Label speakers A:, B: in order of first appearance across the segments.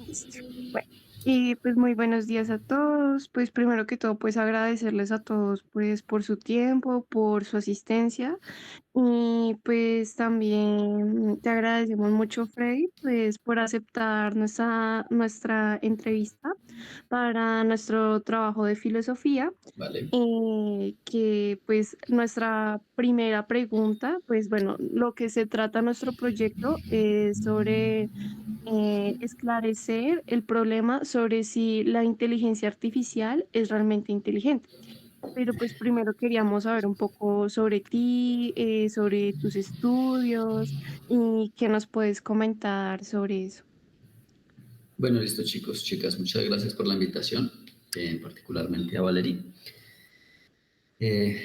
A: Listo. Bueno, y pues muy buenos días a todos. Pues primero que todo, pues agradecerles a todos pues por su tiempo, por su asistencia. Y pues también te agradecemos mucho, Freddy, pues por aceptar nuestra entrevista para nuestro trabajo de filosofía.
B: Vale.
A: Que pues nuestra primera pregunta, pues bueno, lo que se trata nuestro proyecto es sobre esclarecer el problema sobre si la inteligencia artificial es realmente inteligente. Pero pues primero queríamos saber un poco sobre ti, sobre tus estudios y qué nos puedes comentar sobre eso.
B: Bueno, listo chicos, chicas, muchas gracias por la invitación, particularmente a Valerie.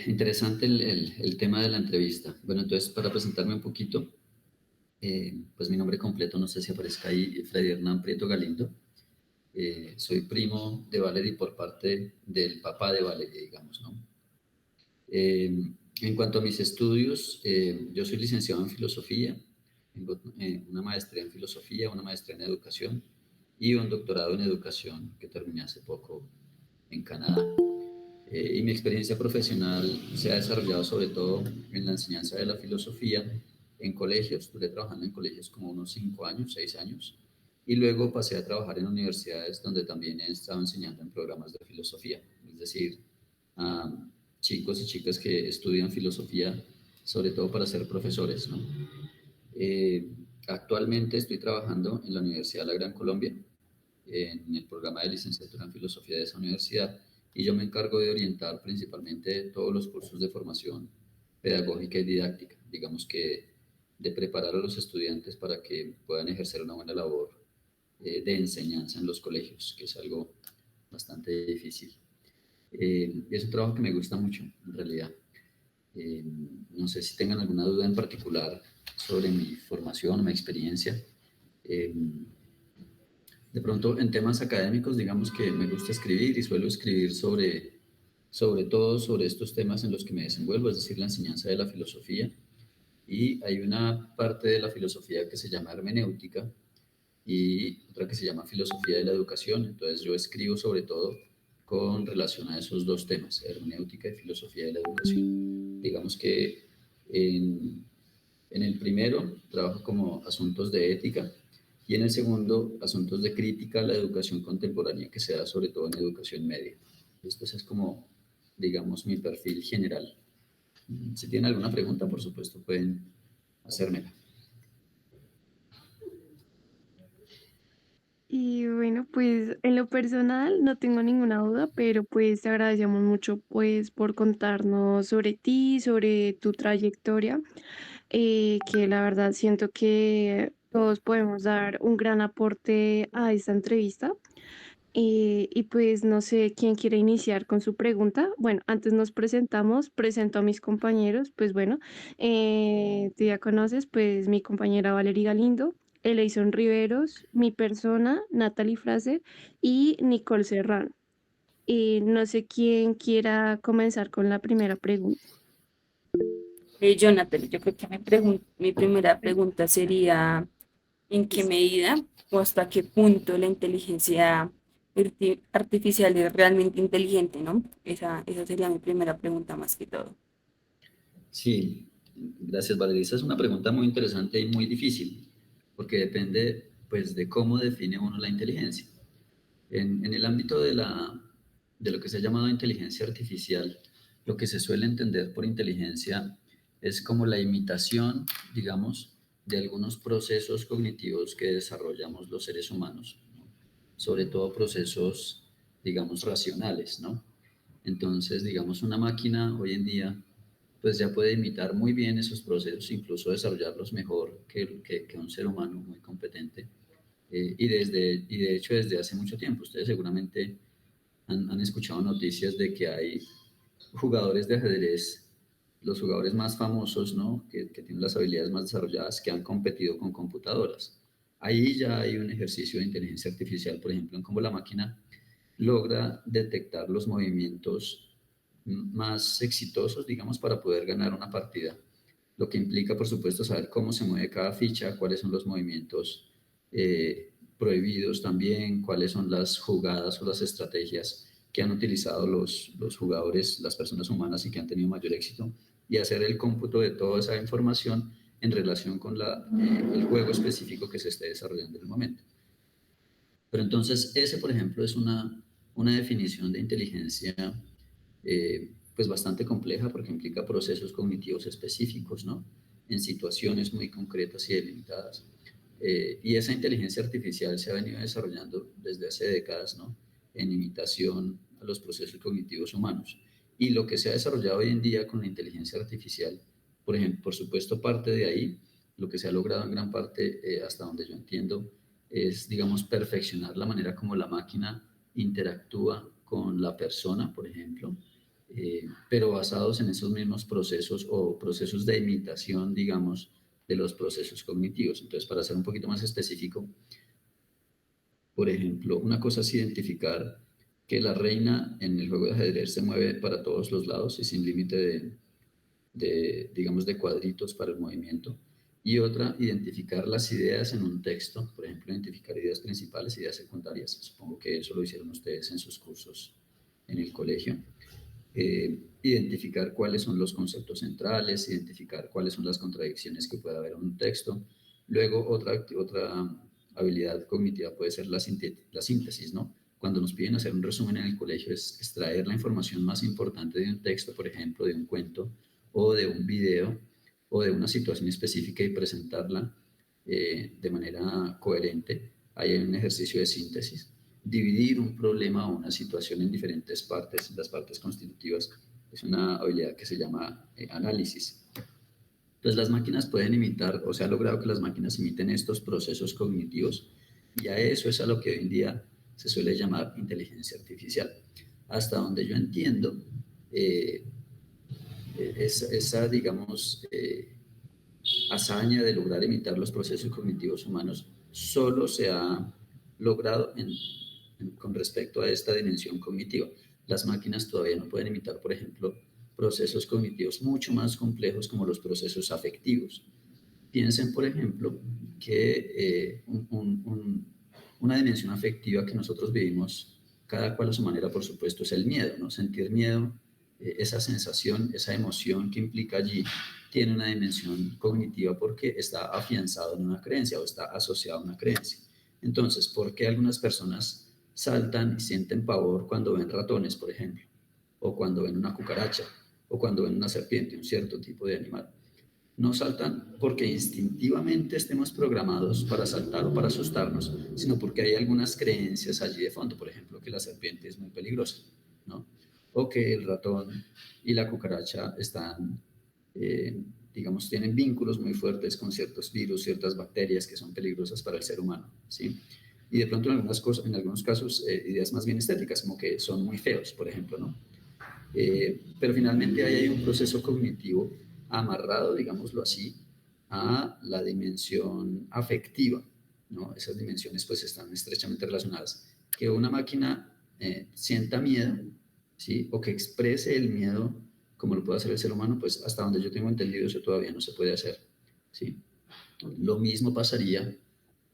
B: Interesante el tema de la entrevista. Bueno, entonces para presentarme un poquito, pues mi nombre completo, no sé si aparezca ahí, Freddy Hernán Prieto Galindo. Soy primo de Valerie por parte del papá de Valerie, digamos, ¿no? En cuanto a mis estudios, yo soy licenciado en filosofía, tengo una maestría en filosofía, una maestría en educación y un doctorado en educación que terminé hace poco en Canadá. Y mi experiencia profesional se ha desarrollado sobre todo en la enseñanza de la filosofía en colegios. Estuve trabajando en colegios como unos 5 años, 6 años, y luego pasé a trabajar en universidades donde también he estado enseñando en programas de filosofía, es decir, a chicos y chicas que estudian filosofía, sobre todo para ser profesores, ¿no? Eh, Actualmente estoy trabajando en la Universidad de la Gran Colombia, en el programa de licenciatura en filosofía de esa universidad, y yo me encargo de orientar principalmente todos los cursos de formación pedagógica y didáctica, digamos que de preparar a los estudiantes para que puedan ejercer una buena labor de enseñanza en los colegios, que es algo bastante difícil. Es un trabajo que me gusta mucho, en realidad. Eh, no sé si tengan alguna duda en particular sobre mi formación o mi experiencia. Eh, de pronto, en temas académicos, digamos que me gusta escribir y suelo escribir sobre todo sobre estos temas en los que me desenvuelvo, es decir, la enseñanza de la filosofía. Y hay una parte de la filosofía que se llama hermenéutica y otra que se llama filosofía de la educación. Entonces, yo escribo sobre todo con relación a esos dos temas, hermenéutica y filosofía de la educación. Digamos que en, en el primero trabajo como asuntos de ética y en el segundo asuntos de crítica a la educación contemporánea que se da sobre todo en educación media. Esto es como, digamos, mi perfil general. Si tienen alguna pregunta, por supuesto, pueden hacérmela.
A: Y bueno, pues en lo personal no tengo ninguna duda, pero pues te agradecemos mucho pues por contarnos sobre ti, sobre tu trayectoria, que la verdad siento que todos podemos dar un gran aporte a esta entrevista. Y pues no sé quién quiere iniciar con su pregunta. Bueno, antes nos presentamos, presento a mis compañeros. Pues bueno, tú ya conoces, pues mi compañera Valeria Galindo, Eleison Riveros, mi persona, Natalie Fraser y Nicole Serrano. Y no sé quién quiera comenzar con la primera pregunta.
C: Jonathan, yo creo que mi primera pregunta sería, ¿en qué medida o hasta qué punto la inteligencia artificial es realmente inteligente, ¿no? Esa sería mi primera pregunta más que todo.
B: Sí, gracias Valeria. Esa es una pregunta muy interesante y muy difícil, porque depende pues de cómo define uno la inteligencia. En el ámbito de lo que se ha llamado inteligencia artificial, lo que se suele entender por inteligencia es como la imitación, digamos, de algunos procesos cognitivos que desarrollamos los seres humanos, ¿no? Sobre todo procesos, digamos, racionales, ¿no? Entonces, digamos, una máquina hoy en día pues ya puede imitar muy bien esos procesos, incluso desarrollarlos mejor que un ser humano muy competente. Y de hecho desde hace mucho tiempo, ustedes seguramente han escuchado noticias de que hay jugadores de ajedrez, los jugadores más famosos, ¿no? Que tienen las habilidades más desarrolladas, que han competido con computadoras. Ahí ya hay un ejercicio de inteligencia artificial, por ejemplo, en cómo la máquina logra detectar los movimientos más exitosos, digamos, para poder ganar una partida. Lo que implica, por supuesto, saber cómo se mueve cada ficha, cuáles son los movimientos prohibidos también, cuáles son las jugadas o las estrategias que han utilizado los jugadores, las personas humanas y que han tenido mayor éxito, y hacer el cómputo de toda esa información en relación con el juego específico que se esté desarrollando en el momento. Pero entonces, ese, por ejemplo, es una definición de inteligencia pues bastante compleja porque implica procesos cognitivos específicos, ¿no? En situaciones muy concretas y delimitadas. Y esa inteligencia artificial se ha venido desarrollando desde hace décadas, ¿no? En imitación a los procesos cognitivos humanos. Y lo que se ha desarrollado hoy en día con la inteligencia artificial, por ejemplo, por supuesto, parte de ahí, lo que se ha logrado en gran parte, hasta donde yo entiendo, es, digamos, perfeccionar la manera como la máquina interactúa con la persona, por ejemplo, pero basados en esos mismos procesos o procesos de imitación, digamos, de los procesos cognitivos. Entonces, para ser un poquito más específico, por ejemplo, una cosa es identificar que la reina en el juego de ajedrez se mueve para todos los lados y sin límite digamos, de cuadritos para el movimiento. Y otra, identificar las ideas en un texto, por ejemplo, identificar ideas principales, ideas secundarias. Supongo que eso lo hicieron ustedes en sus cursos en el colegio. Identificar cuáles son los conceptos centrales, identificar cuáles son las contradicciones que puede haber en un texto. Luego, otra habilidad cognitiva puede ser la síntesis, ¿no? Cuando nos piden hacer un resumen en el colegio es extraer la información más importante de un texto, por ejemplo, de un cuento o de un video o de una situación específica y presentarla de manera coherente. Ahí hay un ejercicio de síntesis. Dividir un problema o una situación en diferentes partes, las partes constitutivas, es una habilidad que se llama análisis. Entonces las máquinas pueden imitar, o se ha logrado que las máquinas imiten estos procesos cognitivos y a eso es a lo que hoy en día se suele llamar inteligencia artificial. Hasta donde yo entiendo, digamos, hazaña de lograr imitar los procesos cognitivos humanos solo se ha logrado con respecto a esta dimensión cognitiva. Las máquinas todavía no pueden imitar, por ejemplo, procesos cognitivos mucho más complejos como los procesos afectivos. Piensen, por ejemplo, que una dimensión afectiva que nosotros vivimos, cada cual a su manera, por supuesto, es el miedo, ¿no? Sentir miedo, esa sensación, esa emoción que implica allí, tiene una dimensión cognitiva porque está afianzado en una creencia o está asociado a una creencia. Entonces, ¿por qué algunas personas saltan y sienten pavor cuando ven ratones, por ejemplo? O cuando ven una cucaracha, o cuando ven una serpiente, un cierto tipo de animal. No saltan porque instintivamente estemos programados para saltar o para asustarnos, sino porque hay algunas creencias allí de fondo, por ejemplo, que la serpiente es muy peligrosa, ¿no? O que el ratón y la cucaracha están, digamos, tienen vínculos muy fuertes con ciertos virus, ciertas bacterias que son peligrosas para el ser humano, ¿sí? Y de pronto en algunos casos, ideas más bien estéticas, como que son muy feos, por ejemplo, ¿no? Pero finalmente ahí hay un proceso cognitivo amarrado, digámoslo así, a la dimensión afectiva, ¿no? Esas dimensiones pues están estrechamente relacionadas. Que una máquina sienta miedo, ¿sí? O que exprese el miedo como lo puede hacer el ser humano, pues hasta donde yo tengo entendido eso todavía no se puede hacer, ¿sí? Lo mismo pasaría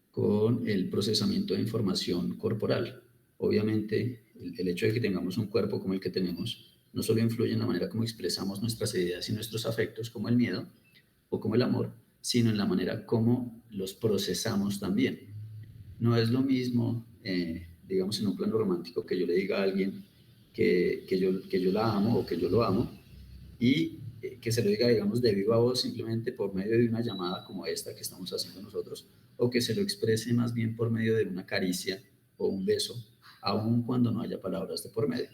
B: con el procesamiento de información corporal. Obviamente, el hecho de que tengamos un cuerpo como el que tenemos no solo influye en la manera como expresamos nuestras ideas y nuestros afectos, como el miedo o como el amor, sino en la manera como los procesamos también. No es lo mismo, digamos, en un plano romántico, que yo le diga a alguien que yo la amo o que yo lo amo y que se lo diga, digamos, de viva voz simplemente por medio de una llamada como esta que estamos haciendo nosotros, o que se lo exprese más bien por medio de una caricia o un beso, aun cuando no haya palabras de por medio.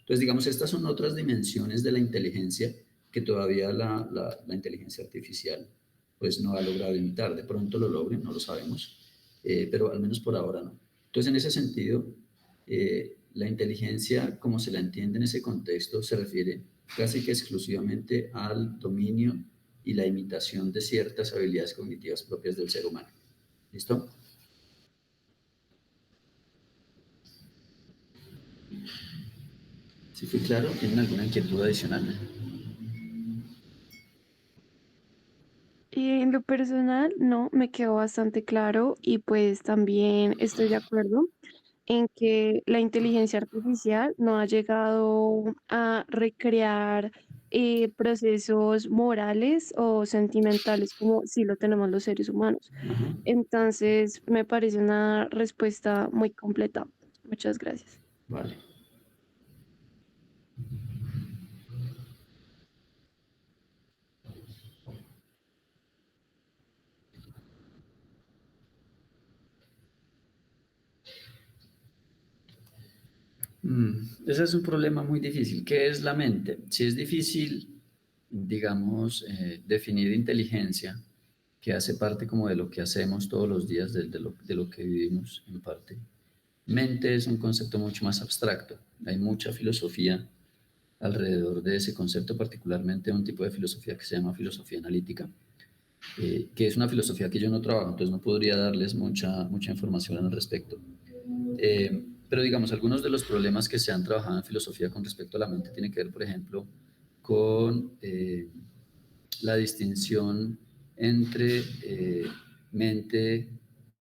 B: Entonces, digamos, estas son otras dimensiones de la inteligencia que todavía la inteligencia artificial pues no ha logrado imitar. De pronto lo logren, no lo sabemos, pero al menos por ahora no. Entonces, en ese sentido, la inteligencia, como se la entiende en ese contexto, se refiere casi que exclusivamente al dominio y la imitación de ciertas habilidades cognitivas propias del ser humano. ¿Listo? ¿Sí fue claro? ¿Tienen alguna inquietud adicional?
A: En lo lo personal, no, me quedó bastante claro y pues también estoy de acuerdo en que la inteligencia artificial no ha llegado a recrear procesos morales o sentimentales como si lo tenemos los seres humanos.
B: Ajá,
A: Entonces, me parece una respuesta muy completa. Muchas gracias.
B: vale. Ese es un problema muy difícil. ¿Qué es la mente? Si es difícil, digamos, definir inteligencia, que hace parte como de lo que hacemos todos los días, de lo que vivimos en parte. Mente es un concepto mucho más abstracto. Hay mucha filosofía alrededor de ese concepto, particularmente un tipo de filosofía que se llama filosofía analítica, que es una filosofía que yo no trabajo, entonces no podría darles mucha información al respecto. Pero digamos, algunos de los problemas que se han trabajado en filosofía con respecto a la mente tienen que ver, por ejemplo, con la distinción entre mente,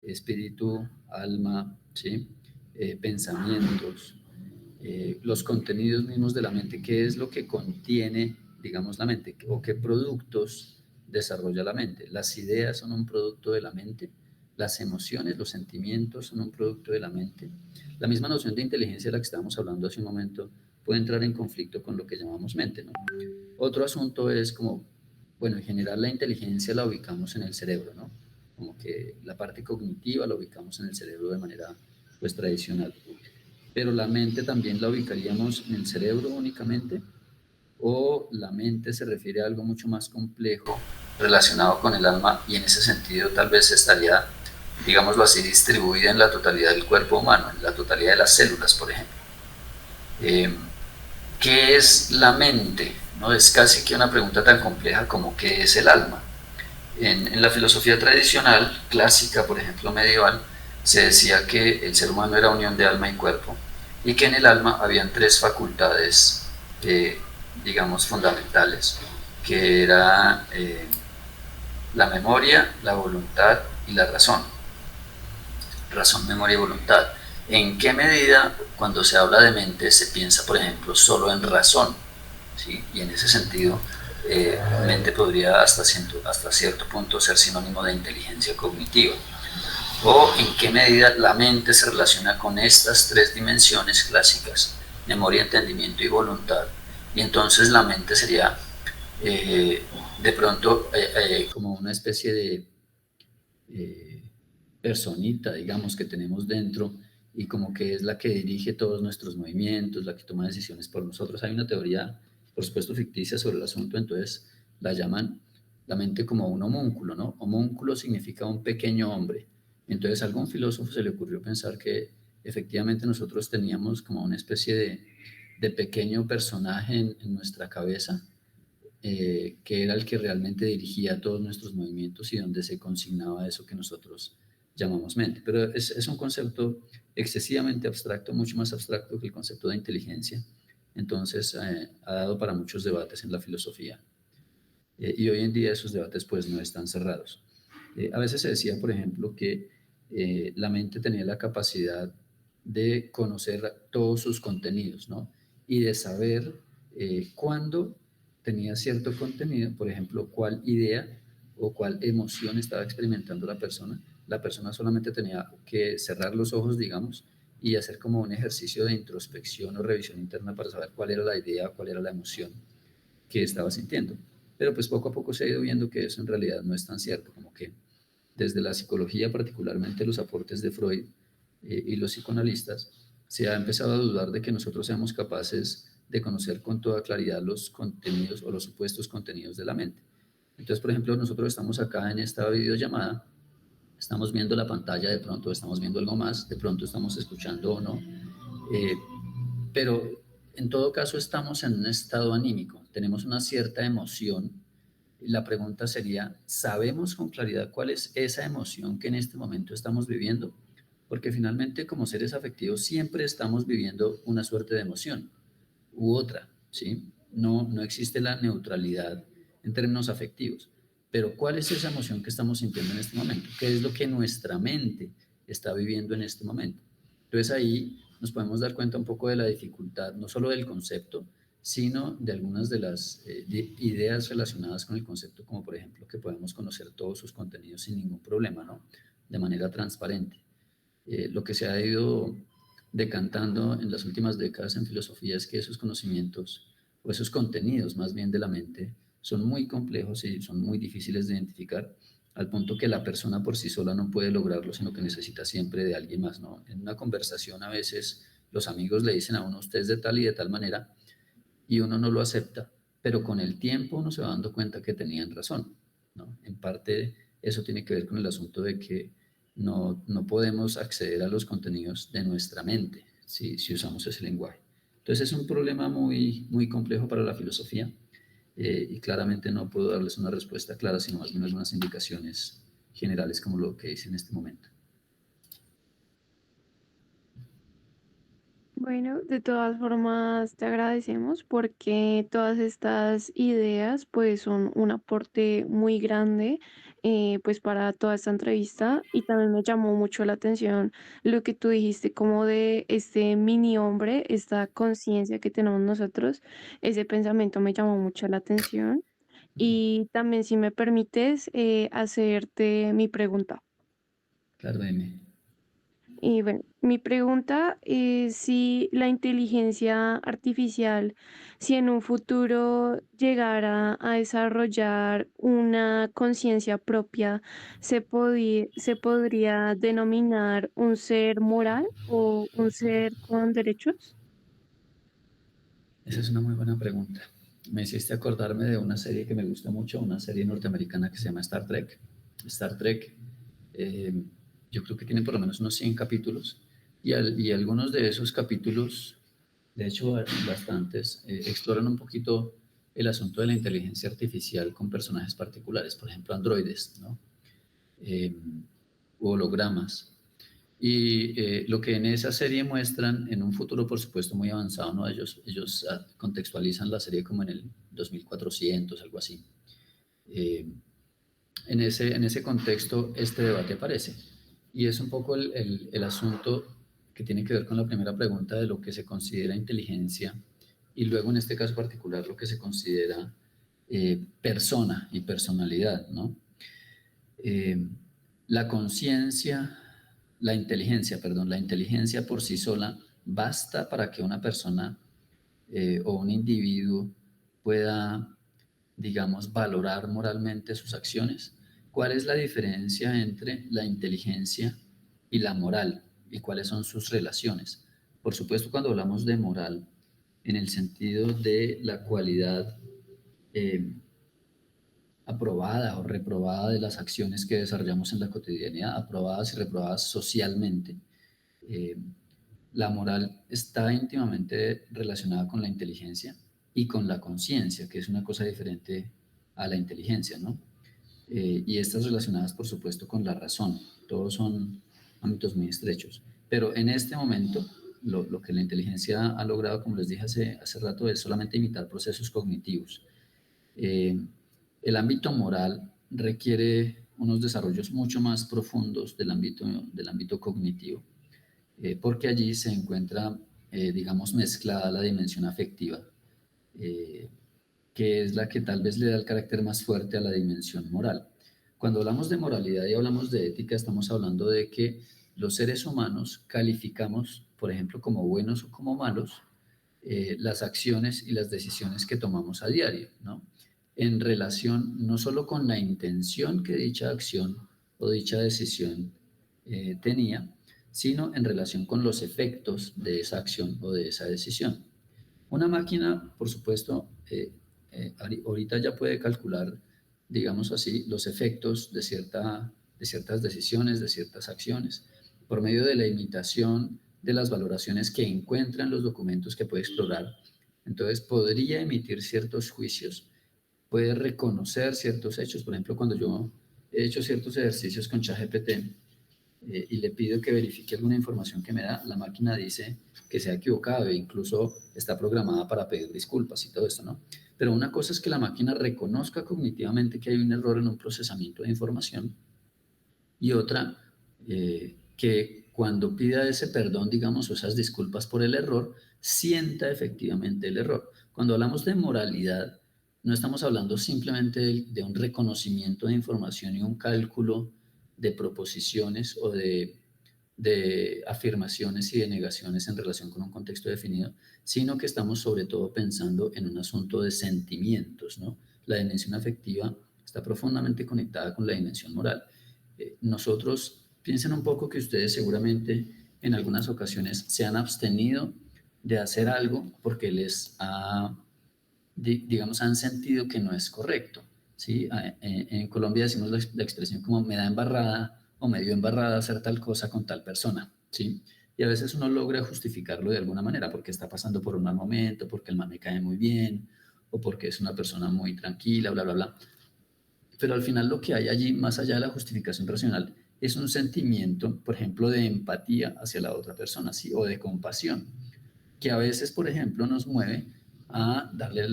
B: espíritu, alma, ¿sí? Pensamientos, los contenidos mismos de la mente, qué es lo que contiene, digamos, la mente, o qué productos desarrolla la mente. Las ideas son un producto de la mente, las emociones, los sentimientos son un producto de la mente. La misma noción de inteligencia de la que estábamos hablando hace un momento puede entrar en conflicto con lo que llamamos mente, ¿no? Otro asunto es como, bueno, en general la inteligencia la ubicamos en el cerebro, ¿no? Como que la parte cognitiva la ubicamos en el cerebro de manera, pues, tradicional. Pero la mente también la ubicaríamos en el cerebro únicamente, o la mente se refiere a algo mucho más complejo relacionado con el alma y en ese sentido tal vez estaría, digámoslo así, distribuida en la totalidad del cuerpo humano, en la totalidad de las células, por ejemplo. Eh, ¿Qué es la mente? No es casi que una pregunta tan compleja como ¿qué es el alma? En la filosofía tradicional, clásica, por ejemplo, medieval, se decía que el ser humano era unión de alma y cuerpo y que en el alma habían tres facultades, digamos, fundamentales, que era la memoria, la voluntad y la razón. Razón, memoria y voluntad. ¿En qué medida cuando se habla de mente se piensa, por ejemplo, solo en razón? ¿Sí? Y en ese sentido, mente podría hasta cierto punto ser sinónimo de inteligencia cognitiva. ¿O en qué medida la mente se relaciona con estas tres dimensiones clásicas, memoria, entendimiento y voluntad? Y entonces la mente sería de pronto como una especie de eh, personita, digamos, que tenemos dentro y como que es la que dirige todos nuestros movimientos, la que toma decisiones por nosotros. Hay una teoría, por supuesto, ficticia sobre el asunto, entonces la llaman la mente como un homúnculo, ¿no? Homúnculo significa un pequeño hombre. Entonces a algún filósofo se le ocurrió pensar que efectivamente nosotros teníamos como una especie de pequeño personaje en nuestra cabeza, que era el que realmente dirigía todos nuestros movimientos y donde se consignaba eso que nosotros llamamos mente. Pero es un concepto excesivamente abstracto, mucho más abstracto que el concepto de inteligencia. Entonces, ha dado para muchos debates en la filosofía. Y hoy en día esos debates pues no están cerrados. A veces se decía, por ejemplo, que la mente tenía la capacidad de conocer todos sus contenidos, ¿no? Y de saber cuándo tenía cierto contenido, por ejemplo, cuál idea o cuál emoción estaba experimentando la persona. La persona solamente tenía que cerrar los ojos, digamos, y hacer como un ejercicio de introspección o revisión interna para saber cuál era la idea, cuál era la emoción que estaba sintiendo. Pero pues poco a poco se ha ido viendo que eso en realidad no es tan cierto, como que desde la psicología, particularmente los aportes de Freud y los psicoanalistas, se ha empezado a dudar de que nosotros seamos capaces de conocer con toda claridad los contenidos o los supuestos contenidos de la mente. Entonces, por ejemplo, nosotros estamos acá en esta videollamada, estamos viendo la pantalla, de pronto estamos viendo algo más, de pronto estamos escuchando o no, eh, pero en todo caso estamos en un estado anímico, tenemos una cierta emoción. La pregunta sería, ¿sabemos con claridad cuál es esa emoción que en este momento estamos viviendo? Porque finalmente como seres afectivos siempre estamos viviendo una suerte de emoción u otra, ¿sí? No existe la neutralidad en términos afectivos. pero ¿cuál es esa emoción que estamos sintiendo en este momento? ¿Qué es lo que nuestra mente está viviendo en este momento? Entonces ahí nos podemos dar cuenta un poco de la dificultad, no solo del concepto, sino de algunas de las ideas relacionadas con el concepto, como por ejemplo que podemos conocer todos sus contenidos sin ningún problema, ¿no? De manera transparente. Lo que se ha ido decantando en las últimas décadas en filosofía es que esos conocimientos o esos contenidos más bien de la mente son muy complejos y son muy difíciles de identificar al punto que la persona por sí sola no puede lograrlo, sino que necesita siempre de alguien más, ¿no? En una conversación a veces los amigos le dicen a uno, usted es de tal y de tal manera, y uno no lo acepta, pero con el tiempo uno se va dando cuenta que tenían razón, ¿no? En parte eso tiene que ver con el asunto de que no podemos acceder a los contenidos de nuestra mente si usamos ese lenguaje. Entonces es un problema muy complejo para la filosofía y claramente no puedo darles una respuesta clara, sino más bien algunas indicaciones generales como lo que hice en este momento.
A: Bueno, de todas formas te agradecemos porque todas estas ideas pues son un aporte muy grande pues para toda esta entrevista y también me llamó mucho la atención lo que tú dijiste como de este mini hombre, esta conciencia que tenemos nosotros, ese pensamiento me llamó mucho la atención y también si me permites hacerte mi pregunta.
B: Claro, dime.
A: Y bueno, mi pregunta es si la inteligencia artificial, si en un futuro llegara a desarrollar una conciencia propia, se podría denominar un ser moral o un ser con derechos.
B: Esa es una muy buena pregunta. Me hiciste acordarme de una serie que me gusta mucho, una serie norteamericana que se llama Star Trek. Star Trek, eh, yo creo que tiene por lo menos unos 100 capítulos y algunos de esos capítulos, de hecho bastantes, exploran un poquito el asunto de la inteligencia artificial con personajes particulares, por ejemplo, androides, ¿no? Eh, hologramas. Y lo que en esa serie muestran, en un futuro por supuesto muy avanzado, ¿no? Ellos contextualizan la serie como en el 2400, algo así. Eh, en ese contexto este debate aparece. Y es un poco el asunto que tiene que ver con la primera pregunta de lo que se considera inteligencia y luego en este caso particular lo que se considera persona y personalidad, ¿no? Eh, la conciencia, la inteligencia por sí sola basta para que una persona o un individuo pueda, digamos, valorar moralmente sus acciones. ¿Cuál es la diferencia entre la inteligencia y la moral? ¿Y cuáles son sus relaciones? Por supuesto, cuando hablamos de moral, en el sentido de la cualidad eh, aprobada o reprobada de las acciones que desarrollamos en la cotidianidad, aprobadas y reprobadas socialmente. Eh, la moral está íntimamente relacionada con la inteligencia y con la conciencia, que es una cosa diferente a la inteligencia, ¿no? Y estas relacionadas, por supuesto, con la razón. Todos son ámbitos muy estrechos. Pero en este momento, lo que la inteligencia ha logrado, como les dije hace rato, es solamente imitar procesos cognitivos. Eh, el ámbito moral requiere unos desarrollos mucho más profundos del ámbito cognitivo, porque allí se encuentra, digamos, mezclada la dimensión afectiva, eh, que es la que tal vez le da el carácter más fuerte a la dimensión moral. Cuando hablamos de moralidad y hablamos de ética, estamos hablando de que los seres humanos calificamos, por ejemplo, como buenos o como malos, las acciones y las decisiones que tomamos a diario, ¿no? En relación no solo con la intención que dicha acción o dicha decisión tenía, sino en relación con los efectos de esa acción o de esa decisión. Una máquina, por supuesto, ahorita ya puede calcular, digamos así, los efectos de ciertas decisiones, de ciertas acciones, por medio de la imitación de las valoraciones que encuentra en los documentos que puede explorar. Entonces, podría emitir ciertos juicios, puede reconocer ciertos hechos. Por ejemplo, cuando yo he hecho ciertos ejercicios con ChatGPT, y le pido que verifique alguna información que me da, la máquina dice que se ha equivocado e incluso está programada para pedir disculpas y todo esto, ¿no? Pero una cosa es que la máquina reconozca cognitivamente que hay un error en un procesamiento de información y otra, que cuando pida ese perdón, digamos, o esas disculpas por el error, sienta efectivamente el error. Cuando hablamos de moralidad, no estamos hablando simplemente de un reconocimiento de información y un cálculo de proposiciones o de afirmaciones y de negaciones en relación con un contexto definido, sino que estamos sobre todo pensando en un asunto de sentimientos, ¿no? La dimensión afectiva está profundamente conectada con la dimensión moral. Nosotros, piensen un poco que ustedes seguramente en algunas ocasiones se han abstenido de hacer algo porque digamos, han sentido que no es correcto, ¿sí? En Colombia decimos la expresión como me da embarrada o me dio embarrada hacer tal cosa con tal persona, ¿sí? Y a veces uno logra justificarlo de alguna manera porque está pasando por un mal momento, porque el man me cae muy bien o porque es una persona muy tranquila, bla, bla, bla. Pero al final lo que hay allí, más allá de la justificación racional, es un sentimiento, por ejemplo, de empatía hacia la otra persona, ¿sí? O de compasión, que a veces, por ejemplo, nos mueve a darle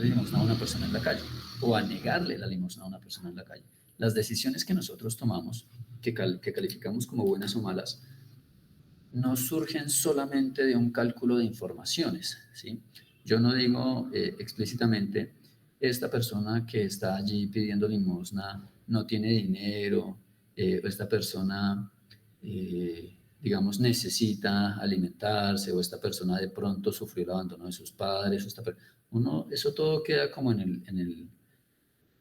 B: limosna a una persona en la calle o a negarle la limosna a una persona en la calle. Las decisiones que nosotros tomamos, que calificamos como buenas o malas, no surgen solamente de un cálculo de informaciones, ¿sí? Yo no digo explícitamente, esta persona que está allí pidiendo limosna no tiene dinero, o esta persona, digamos, necesita alimentarse, o esta persona de pronto sufrió el abandono de sus padres, eso todo queda como en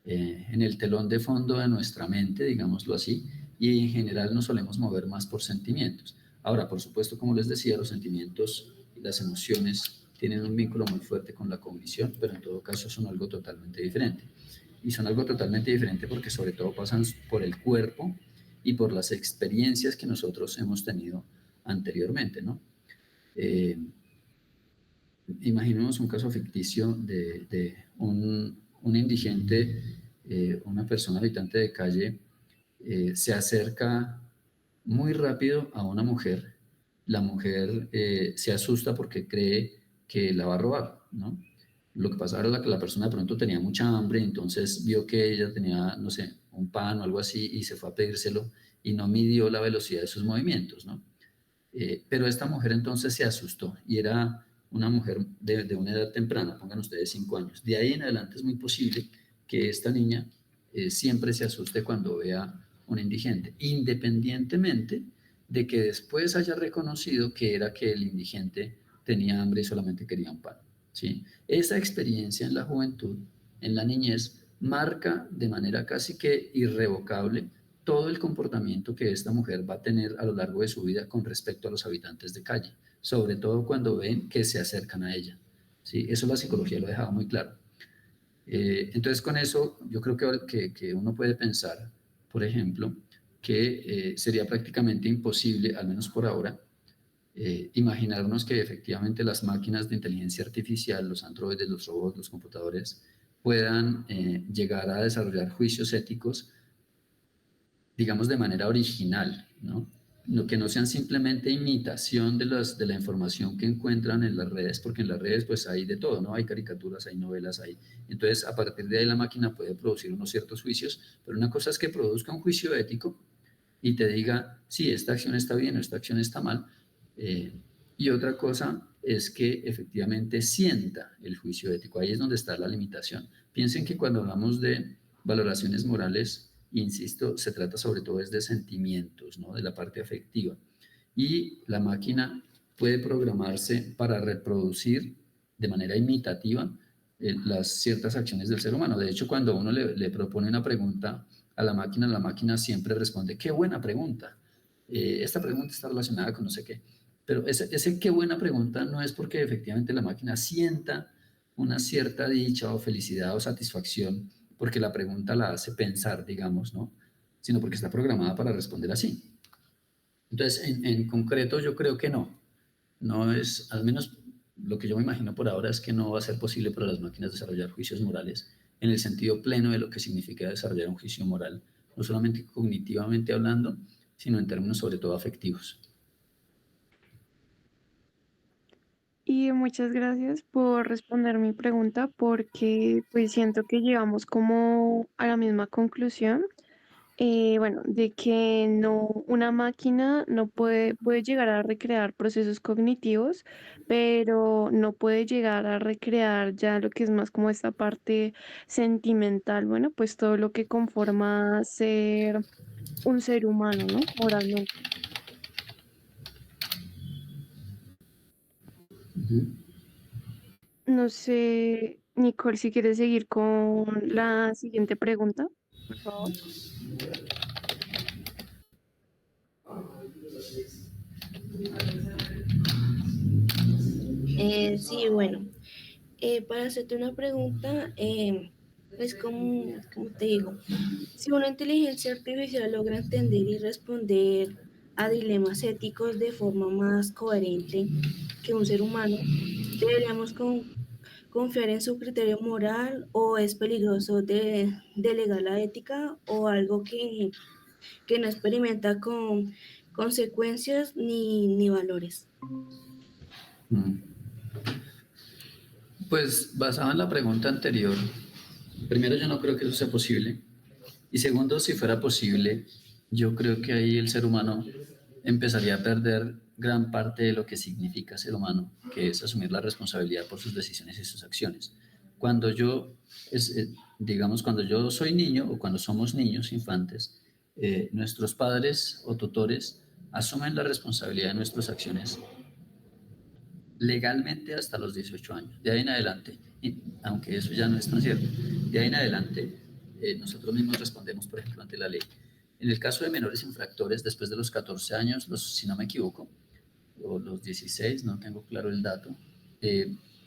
B: el telón de fondo de nuestra mente, digámoslo así, y en general nos solemos mover más por sentimientos. Ahora, por supuesto, como les decía, los sentimientos y las emociones tienen un vínculo muy fuerte con la cognición, pero en todo caso son algo totalmente diferente. Y son algo totalmente diferente porque sobre todo pasan por el cuerpo y por las experiencias que nosotros hemos tenido anteriormente, ¿no? Eh, Imaginemos un caso ficticio de un indigente, una persona habitante de calle, se acerca muy rápido a una mujer. La mujer se asusta porque cree que la va a robar, ¿no? Lo que pasa era que la persona de pronto tenía mucha hambre, entonces vio que ella tenía, no sé, un pan o algo así y se fue a pedírselo y no midió la velocidad de sus movimientos, ¿no? Pero esta mujer entonces se asustó y era una mujer de una edad temprana, pongan ustedes 5 años. De ahí en adelante es muy posible que esta niña siempre se asuste cuando vea un indigente, independientemente de que después haya reconocido que era que el indigente tenía hambre y solamente quería un pan, ¿sí? Esa experiencia en la juventud, en la niñez, marca de manera casi que irrevocable todo el comportamiento que esta mujer va a tener a lo largo de su vida con respecto a los habitantes de calle, sobre todo cuando ven que se acercan a ella. ¿Sí? Eso la psicología lo dejaba muy claro. Entonces con eso yo creo que uno puede pensar, por ejemplo, que sería prácticamente imposible, al menos por ahora, imaginarnos que efectivamente las máquinas de inteligencia artificial, los androides, los robots, los computadores, puedan llegar a desarrollar juicios éticos, digamos, de manera original, ¿no? Que no sean simplemente imitación de la información que encuentran en las redes, porque en las redes pues hay de todo, ¿no? Hay caricaturas, hay novelas, hay... Entonces, a partir de ahí la máquina puede producir unos ciertos juicios, pero una cosa es que produzca un juicio ético y te diga, sí, esta acción está bien o esta acción está mal, eh, y otra cosa es que efectivamente sienta el juicio ético. Ahí es donde está la limitación. Piensen que cuando hablamos de valoraciones morales, insisto, se trata sobre todo es de sentimientos, ¿no? De la parte afectiva. Y la máquina puede programarse para reproducir de manera imitativa las ciertas acciones del ser humano. De hecho, cuando uno le propone una pregunta a la máquina siempre responde, qué buena pregunta. Esta pregunta está relacionada con no sé qué. Pero ese qué buena pregunta no es porque efectivamente la máquina sienta una cierta dicha o felicidad o satisfacción porque la pregunta la hace pensar, digamos, ¿no? Sino porque está programada para responder así. Entonces, en concreto, yo creo que no. No es, al menos lo que yo me imagino por ahora es que no va a ser posible para las máquinas desarrollar juicios morales en el sentido pleno de lo que significa desarrollar un juicio moral, no solamente cognitivamente hablando, sino en términos sobre todo afectivos.
A: Y muchas gracias por responder mi pregunta porque pues siento que llegamos como a la misma conclusión. Bueno, de que no, una máquina no puede llegar a recrear procesos cognitivos, pero no puede llegar a recrear ya lo que es más como esta parte sentimental, bueno, pues todo lo que conforma ser un ser humano, ¿no? Moralmente.
B: Ujú.
A: No sé, Nicole, si quieres seguir con la siguiente pregunta, por favor.
D: Sí, bueno, para hacerte una pregunta, es como te digo, si una inteligencia artificial logra entender y responder a dilemas éticos de forma más coherente que un ser humano, ¿deberíamos confiar en su criterio moral o es peligroso delegar la ética o algo que no experimenta con consecuencias ni valores?
B: Mm. Pues basado en la pregunta anterior, primero yo no creo que eso sea posible. Y segundo, si fuera posible, yo creo que ahí el ser humano empezaría a perder gran parte de lo que significa ser humano, que es asumir la responsabilidad por sus decisiones y sus acciones. Cuando yo, digamos, cuando yo soy niño o cuando somos niños, infantes, nuestros padres o tutores asumen la responsabilidad de nuestras acciones legalmente hasta los 18 años. De ahí en adelante, y aunque eso ya no es tan cierto, de ahí en adelante nosotros mismos respondemos, por ejemplo, ante la ley. En el caso de menores infractores, después de los 14 años, si no me equivoco, o los 16, no tengo claro el dato,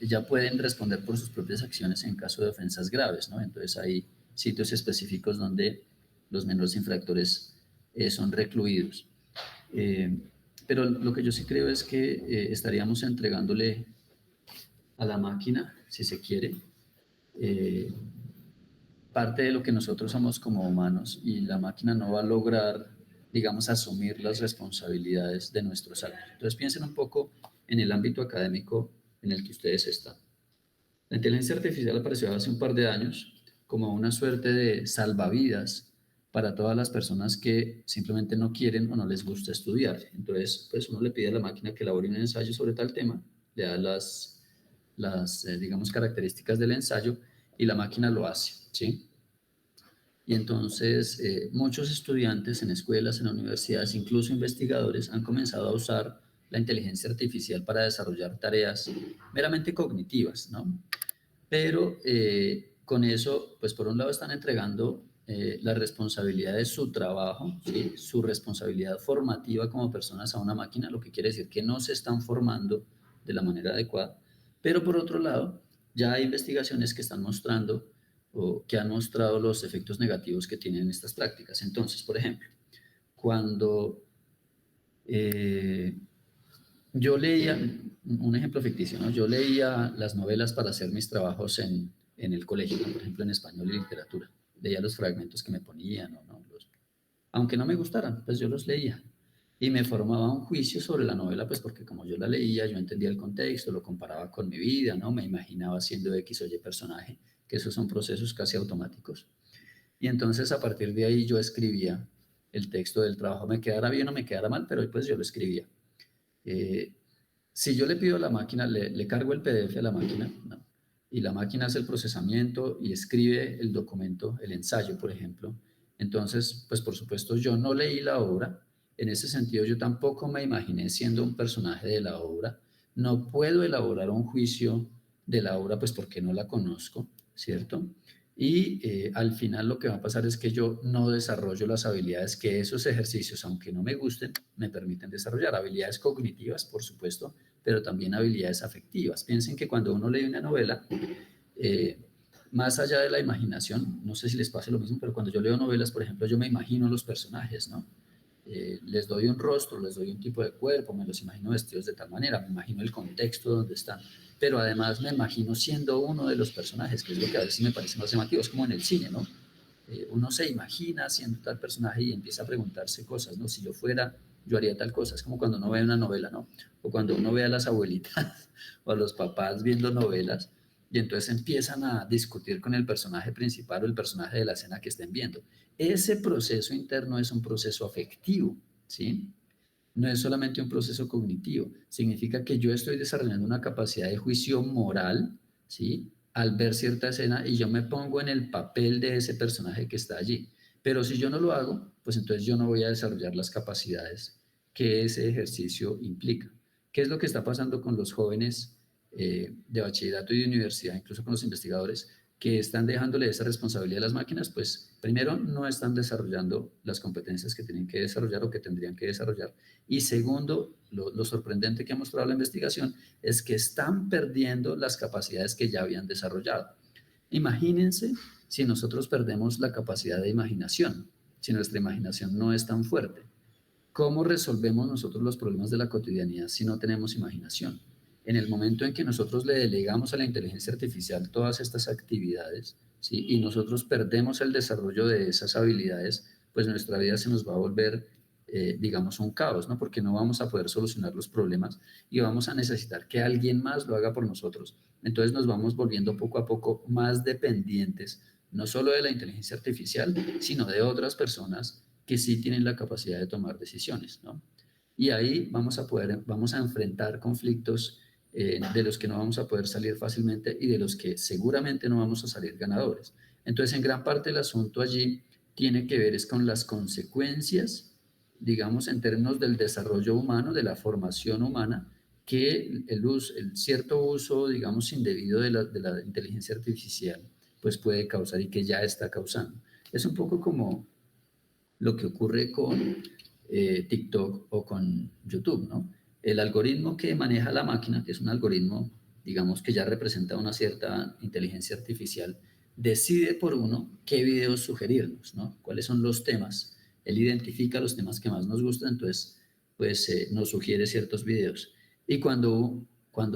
B: ya pueden responder por sus propias acciones en caso de ofensas graves, ¿no? Entonces hay sitios específicos donde los menores infractores son recluidos. Eh, pero lo que yo sí creo es que estaríamos entregándole a la máquina, si se quiere, eh, parte de lo que nosotros somos como humanos y la máquina no va a lograr, digamos, asumir las responsabilidades de nuestros actos. Entonces piensen un poco en el ámbito académico en el que ustedes están. La inteligencia artificial apareció hace un par de años como una suerte de salvavidas para todas las personas que simplemente no quieren o no les gusta estudiar. Entonces, pues uno le pide a la máquina que elabore un ensayo sobre tal tema, le da digamos, características del ensayo y la máquina lo hace, ¿sí? Y entonces muchos estudiantes en escuelas, en universidades, incluso investigadores, han comenzado a usar la inteligencia artificial para desarrollar tareas meramente cognitivas, ¿no? Pero con eso, pues por un lado están entregando la responsabilidad de su trabajo, ¿sí? Su responsabilidad formativa como personas a una máquina, lo que quiere decir que no se están formando de la manera adecuada. Pero por otro lado, ya hay investigaciones que están mostrando o que han mostrado los efectos negativos que tienen estas prácticas. Entonces, por ejemplo, cuando eh, yo leía, un ejemplo ficticio, ¿no? Yo leía las novelas para hacer mis trabajos en el colegio, ¿no? Por ejemplo, en español y literatura. Leía los fragmentos que me ponían, ¿no? Aunque no me gustaran, pues yo los leía. Y me formaba un juicio sobre la novela, pues porque como yo la leía, yo entendía el contexto, lo comparaba con mi vida, ¿no? Me imaginaba siendo X o Y personaje, que esos son procesos casi automáticos. Y entonces a partir de ahí yo escribía el texto del trabajo, me quedara bien o me quedara mal, pero pues yo lo escribía. Eh, si yo le pido a la máquina, le cargo el PDF a la máquina, ¿no? Y la máquina hace el procesamiento y escribe el documento, el ensayo, por ejemplo. Entonces, pues por supuesto yo no leí la obra, en ese sentido yo tampoco me imaginé siendo un personaje de la obra, no puedo elaborar un juicio de la obra pues porque no la conozco, ¿cierto? Y al final lo que va a pasar es que yo no desarrollo las habilidades que esos ejercicios, aunque no me gusten, me permiten desarrollar. Habilidades cognitivas, por supuesto, pero también habilidades afectivas. Piensen que cuando uno lee una novela, eh, más allá de la imaginación, no sé si les pasa lo mismo, pero cuando yo leo novelas, por ejemplo, yo me imagino los personajes, ¿no? Les doy un rostro, les doy un tipo de cuerpo, me los imagino vestidos de tal manera, me imagino el contexto donde están, pero además me imagino siendo uno de los personajes, que es lo que a veces me parece más llamativo, es como en el cine, ¿no? Uno se imagina siendo tal personaje y empieza a preguntarse cosas, ¿no? Si yo fuera yo haría tal cosa. Es como cuando uno ve una novela, ¿no? O cuando uno ve a las abuelitas o a los papás viendo novelas y entonces empiezan a discutir con el personaje principal o el personaje de la escena que estén viendo. Ese proceso interno es un proceso afectivo, ¿sí? No es solamente un proceso cognitivo, significa que yo estoy desarrollando una capacidad de juicio moral, ¿sí? Al ver cierta escena y yo me pongo en el papel de ese personaje que está allí. Pero si yo no lo hago, pues entonces yo no voy a desarrollar las capacidades que ese ejercicio implica. ¿Qué es lo que está pasando con los jóvenes de bachillerato y de universidad, incluso con los investigadores? Que están dejándole esa responsabilidad a las máquinas, pues primero no están desarrollando las competencias que tienen que desarrollar o que tendrían que desarrollar. Y segundo, lo sorprendente que ha mostrado la investigación es que están perdiendo las capacidades que ya habían desarrollado. Imagínense si nosotros perdemos la capacidad de imaginación, si nuestra imaginación no es tan fuerte. ¿Cómo resolvemos nosotros los problemas de la cotidianidad si no tenemos imaginación? En el momento en que nosotros le delegamos a la inteligencia artificial todas estas actividades, ¿sí? Y nosotros perdemos el desarrollo de esas habilidades, pues nuestra vida se nos va a volver, digamos, un caos, ¿no? Porque no vamos a poder solucionar los problemas y vamos a necesitar que alguien más lo haga por nosotros. Entonces nos vamos volviendo poco a poco más dependientes, no solo de la inteligencia artificial, sino de otras personas que sí tienen la capacidad de tomar decisiones, ¿no? Y ahí vamos a enfrentar conflictos de los que no vamos a poder salir fácilmente y de los que seguramente no vamos a salir ganadores. Entonces, en gran parte el asunto allí tiene que ver es con las consecuencias, digamos, en términos del desarrollo humano, de la formación humana, que el cierto uso, digamos, indebido de la inteligencia artificial, pues puede causar y que ya está causando. Es un poco como lo que ocurre con TikTok o con YouTube, ¿no? El algoritmo que maneja la máquina, que es un algoritmo, digamos, que ya representa una cierta inteligencia artificial, decide por uno qué videos sugerirnos, ¿no? Cuáles son los temas. Él identifica los temas que más nos gustan, entonces, pues nos sugiere ciertos videos. Y cuando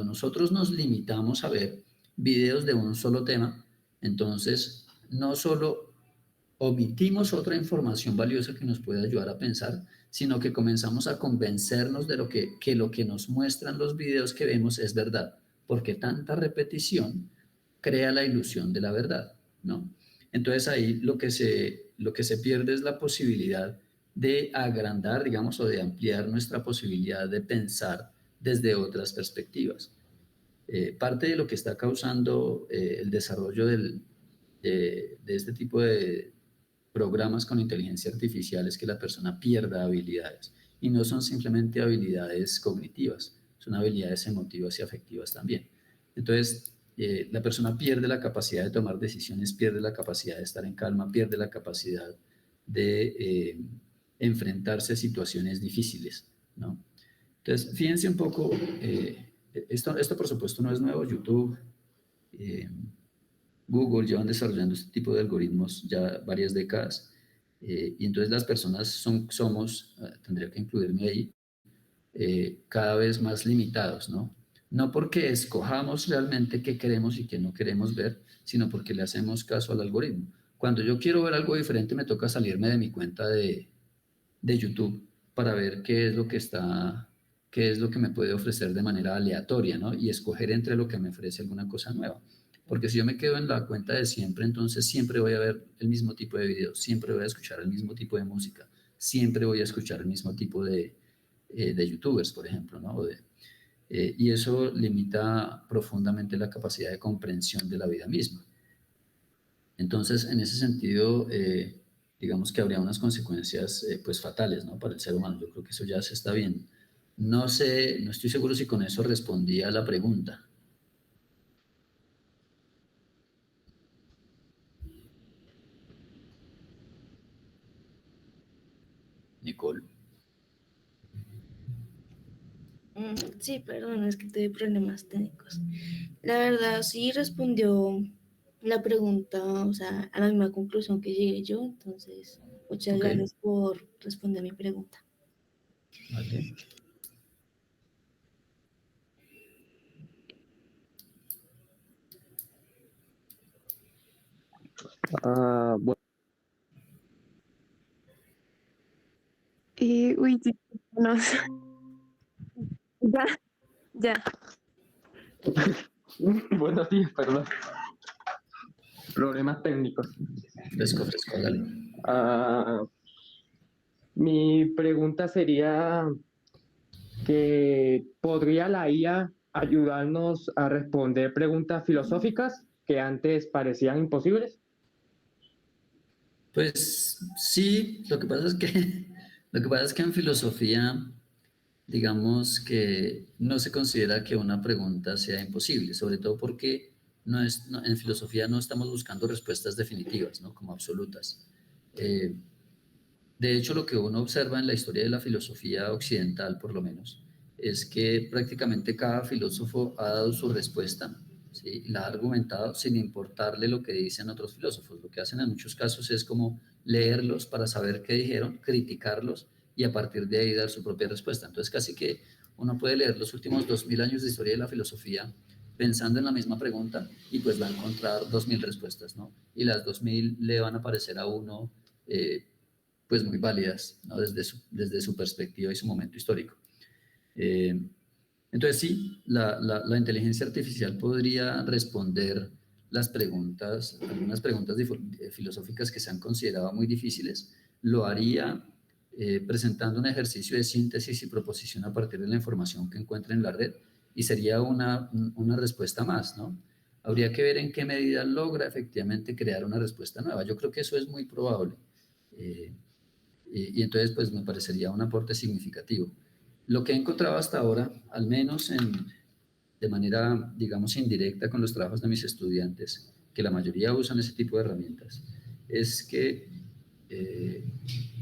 B: nosotros nos limitamos a ver videos de un solo tema, entonces no solo omitimos otra información valiosa que nos puede ayudar a pensar, sino que comenzamos a convencernos de lo que nos muestran los videos que vemos es verdad, porque tanta repetición crea la ilusión de la verdad, ¿no? Entonces ahí lo que se pierde es la posibilidad de agrandar, digamos, o de ampliar nuestra posibilidad de pensar desde otras perspectivas. Parte de lo que está causando el desarrollo de este tipo de programas con inteligencia artificial es que la persona pierda habilidades. Y no son simplemente habilidades cognitivas, son habilidades emotivas y afectivas también. Entonces, la persona pierde la capacidad de tomar decisiones, pierde la capacidad de estar en calma, pierde la capacidad de enfrentarse a situaciones difíciles, ¿no? Entonces, fíjense un poco, esto por supuesto no es nuevo, YouTube, eh, Google llevan desarrollando este tipo de algoritmos ya varias décadas, y entonces las personas somos, tendría que incluirme ahí, cada vez más limitados, ¿no? No porque escojamos realmente qué queremos y qué no queremos ver, sino porque le hacemos caso al algoritmo. Cuando yo quiero ver algo diferente, me toca salirme de mi cuenta de YouTube para ver qué es lo que me puede ofrecer de manera aleatoria, ¿no? Y escoger entre lo que me ofrece alguna cosa nueva. Porque si yo me quedo en la cuenta de siempre, entonces siempre voy a ver el mismo tipo de videos, siempre voy a escuchar el mismo tipo de música, siempre voy a escuchar el mismo tipo de youtubers, por ejemplo, ¿no? Y eso limita profundamente la capacidad de comprensión de la vida misma. Entonces, en ese sentido, digamos que habría unas consecuencias pues fatales, ¿no? Para el ser humano. Yo creo que eso ya se está viendo. No sé, no estoy seguro si con eso respondí a la pregunta, Nicole.
D: Sí, perdón, es que tuve problemas técnicos. La verdad, sí respondió la pregunta, o sea, a la misma conclusión que llegué yo, entonces, muchas
B: Ok,
D: gracias por responder mi pregunta.
B: vale.
A: Uy, sí. No, ya, ya.
E: Buenos días, perdón. Problemas técnicos.
B: Fresco, fresco, dale.
E: Ah, mi pregunta sería que ¿podría la IA ayudarnos a responder preguntas filosóficas que antes parecían imposibles?
B: Pues sí, lo que pasa es que, lo que pasa es que en filosofía, digamos que no se considera que una pregunta sea imposible, sobre todo porque en filosofía no estamos buscando respuestas definitivas, ¿no? Como absolutas. Eh, de hecho, lo que uno observa en la historia de la filosofía occidental, por lo menos, es que prácticamente cada filósofo ha dado su respuesta, ¿sí? La ha argumentado sin importarle lo que dicen otros filósofos. Lo que hacen en muchos casos es como leerlos para saber qué dijeron, criticarlos y a partir de ahí dar su propia respuesta. Entonces, casi que uno puede leer los últimos 2000 años de historia de la filosofía pensando en la misma pregunta y pues va a encontrar 2000 respuestas, ¿no? Y las 2000 le van a parecer a uno pues muy válidas, ¿no? Desde su perspectiva y su momento histórico. Eh, entonces sí, la inteligencia artificial podría responder las preguntas, algunas preguntas filosóficas que se han considerado muy difíciles, lo haría presentando un ejercicio de síntesis y proposición a partir de la información que encuentre en la red y sería una respuesta más, ¿no? Habría que ver en qué medida logra efectivamente crear una respuesta nueva. Yo creo que eso es muy probable. Eh, y entonces, pues me parecería un aporte significativo. Lo que he encontrado hasta ahora, al menos de manera, digamos, indirecta con los trabajos de mis estudiantes, que la mayoría usan ese tipo de herramientas, es que eh,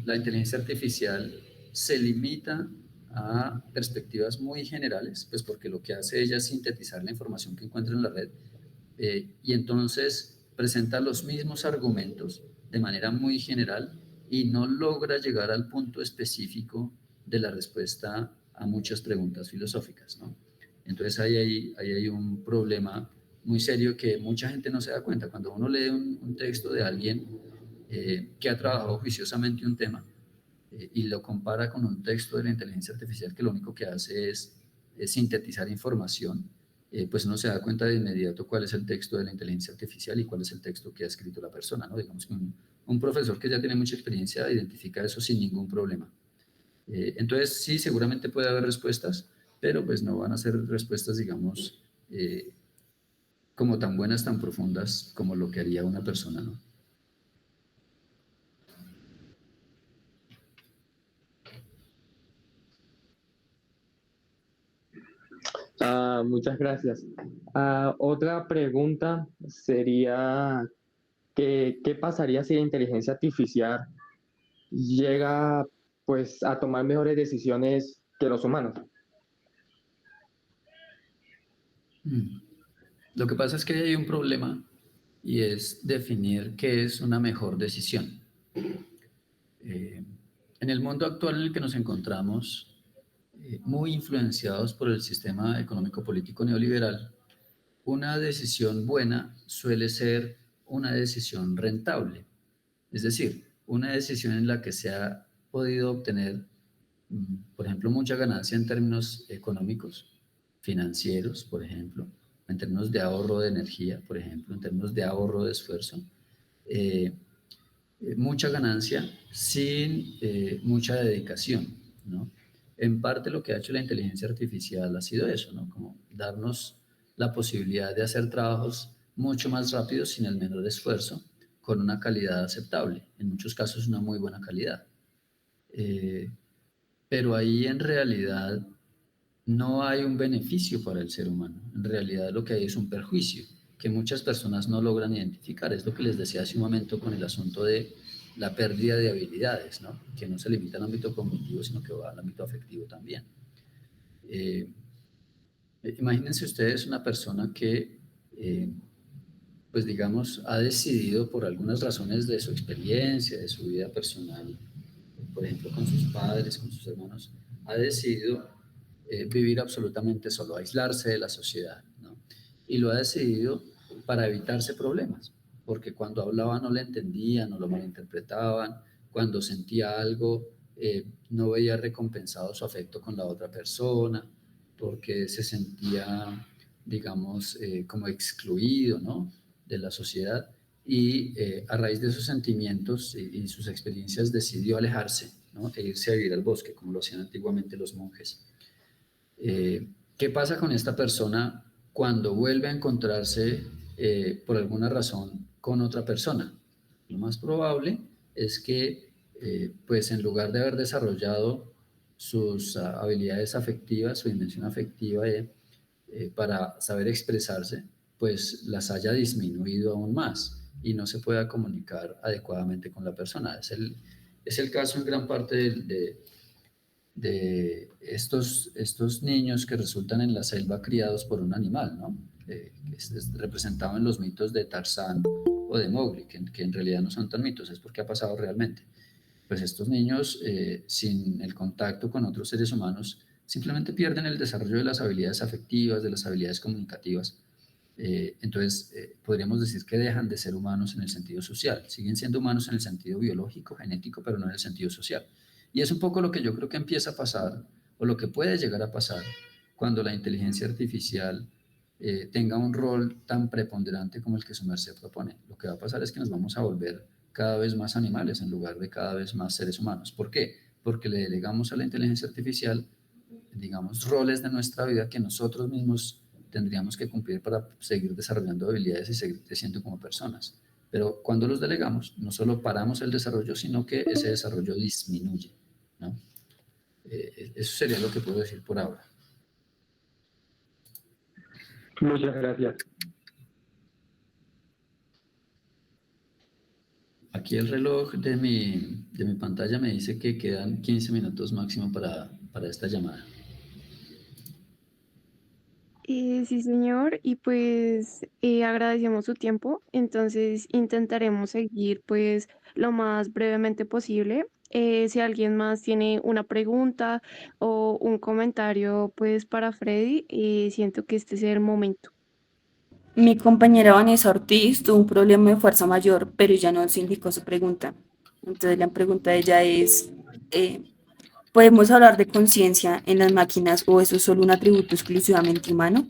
B: la inteligencia artificial se limita a perspectivas muy generales, pues porque lo que hace ella es sintetizar la información que encuentra en la red y entonces presenta los mismos argumentos de manera muy general y no logra llegar al punto específico de la respuesta a muchas preguntas filosóficas, ¿no? Entonces ahí hay un problema muy serio que mucha gente no se da cuenta. Cuando uno lee un texto de alguien que ha trabajado juiciosamente un tema y lo compara con un texto de la inteligencia artificial que lo único que hace es sintetizar información, pues uno se da cuenta de inmediato cuál es el texto de la inteligencia artificial y cuál es el texto que ha escrito la persona, ¿no? Digamos que un profesor que ya tiene mucha experiencia identifica eso sin ningún problema. Entonces, sí, seguramente puede haber respuestas, pero pues no van a ser respuestas, digamos, como tan buenas, tan profundas como lo que haría una persona, ¿no?
E: Muchas gracias. Otra pregunta sería, ¿qué pasaría si la inteligencia artificial llega pues a tomar mejores decisiones que los humanos?
B: Lo que pasa es que hay un problema y es definir qué es una mejor decisión. En el mundo actual en el que nos encontramos, muy influenciados por el sistema económico-político neoliberal, una decisión buena suele ser una decisión rentable, es decir, una decisión en la que se ha podido obtener, por ejemplo, mucha ganancia en términos económicos, financieros, por ejemplo, en términos de ahorro de energía, por ejemplo, en términos de ahorro de esfuerzo, eh, mucha ganancia sin mucha dedicación, ¿no? En parte lo que ha hecho la inteligencia artificial ha sido eso, ¿no? Como darnos la posibilidad de hacer trabajos mucho más rápidos sin el menor esfuerzo, con una calidad aceptable, en muchos casos una muy buena calidad. Eh, pero ahí en realidad no hay un beneficio para el ser humano. En realidad lo que hay es un perjuicio que muchas personas no logran identificar. Es lo que les decía hace un momento con el asunto de la pérdida de habilidades, ¿no? Que no se limita al ámbito cognitivo, sino que va al ámbito afectivo también. Eh, Imagínense ustedes una persona que, pues digamos, ha decidido por algunas razones de su experiencia, de su vida personal, por ejemplo, con sus padres, con sus hermanos, ha decidido vivir absolutamente solo, aislarse de la sociedad, ¿no? Y lo ha decidido para evitarse problemas, porque cuando hablaba no le entendían, no lo malinterpretaban, cuando sentía algo no veía recompensado su afecto con la otra persona, porque se sentía, digamos, como excluido, ¿no?, de la sociedad, y a raíz de esos sentimientos y sus experiencias decidió alejarse, ¿no?, e irse a vivir al bosque, como lo hacían antiguamente los monjes. ¿Qué pasa con esta persona cuando vuelve a encontrarse por alguna razón con otra persona? Lo más probable es que, pues en lugar de haber desarrollado sus habilidades afectivas, su dimensión afectiva para saber expresarse, pues las haya disminuido aún más y no se pueda comunicar adecuadamente con la persona. Es el caso en gran parte de estos niños que resultan en la selva criados por un animal, ¿no? Que es representado en los mitos de Tarzán o de Mowgli, que en realidad no son tan mitos, es porque ha pasado realmente. Pues estos niños, sin el contacto con otros seres humanos, simplemente pierden el desarrollo de las habilidades afectivas, de las habilidades comunicativas. Entonces, podríamos decir que dejan de ser humanos en el sentido social. Siguen siendo humanos en el sentido biológico, genético, pero no en el sentido social. Y es un poco lo que yo creo que empieza a pasar, o lo que puede llegar a pasar, cuando la inteligencia artificial tenga un rol tan preponderante como el que su merced propone. Lo que va a pasar es que nos vamos a volver cada vez más animales en lugar de cada vez más seres humanos. ¿Por qué? Porque le delegamos a la inteligencia artificial, digamos, roles de nuestra vida que nosotros mismos tendríamos que cumplir para seguir desarrollando habilidades y seguir creciendo como personas. Pero cuando los delegamos, no solo paramos el desarrollo, sino que ese desarrollo disminuye, ¿no? Eso sería lo que puedo decir por ahora.
E: Muchas gracias.
B: Aquí el reloj de mi pantalla me dice que quedan 15 minutos máximo para esta llamada.
A: Sí, señor, y pues agradecemos su tiempo, entonces intentaremos seguir pues lo más brevemente posible. Si alguien más tiene una pregunta o un comentario pues para Freddy, siento que este es el momento.
C: Mi compañera Vanessa Ortiz tuvo un problema de fuerza mayor, pero ya nos indicó su pregunta. Entonces la pregunta de ella es, eh, ¿podemos hablar de conciencia en las máquinas o eso es solo un atributo exclusivamente humano?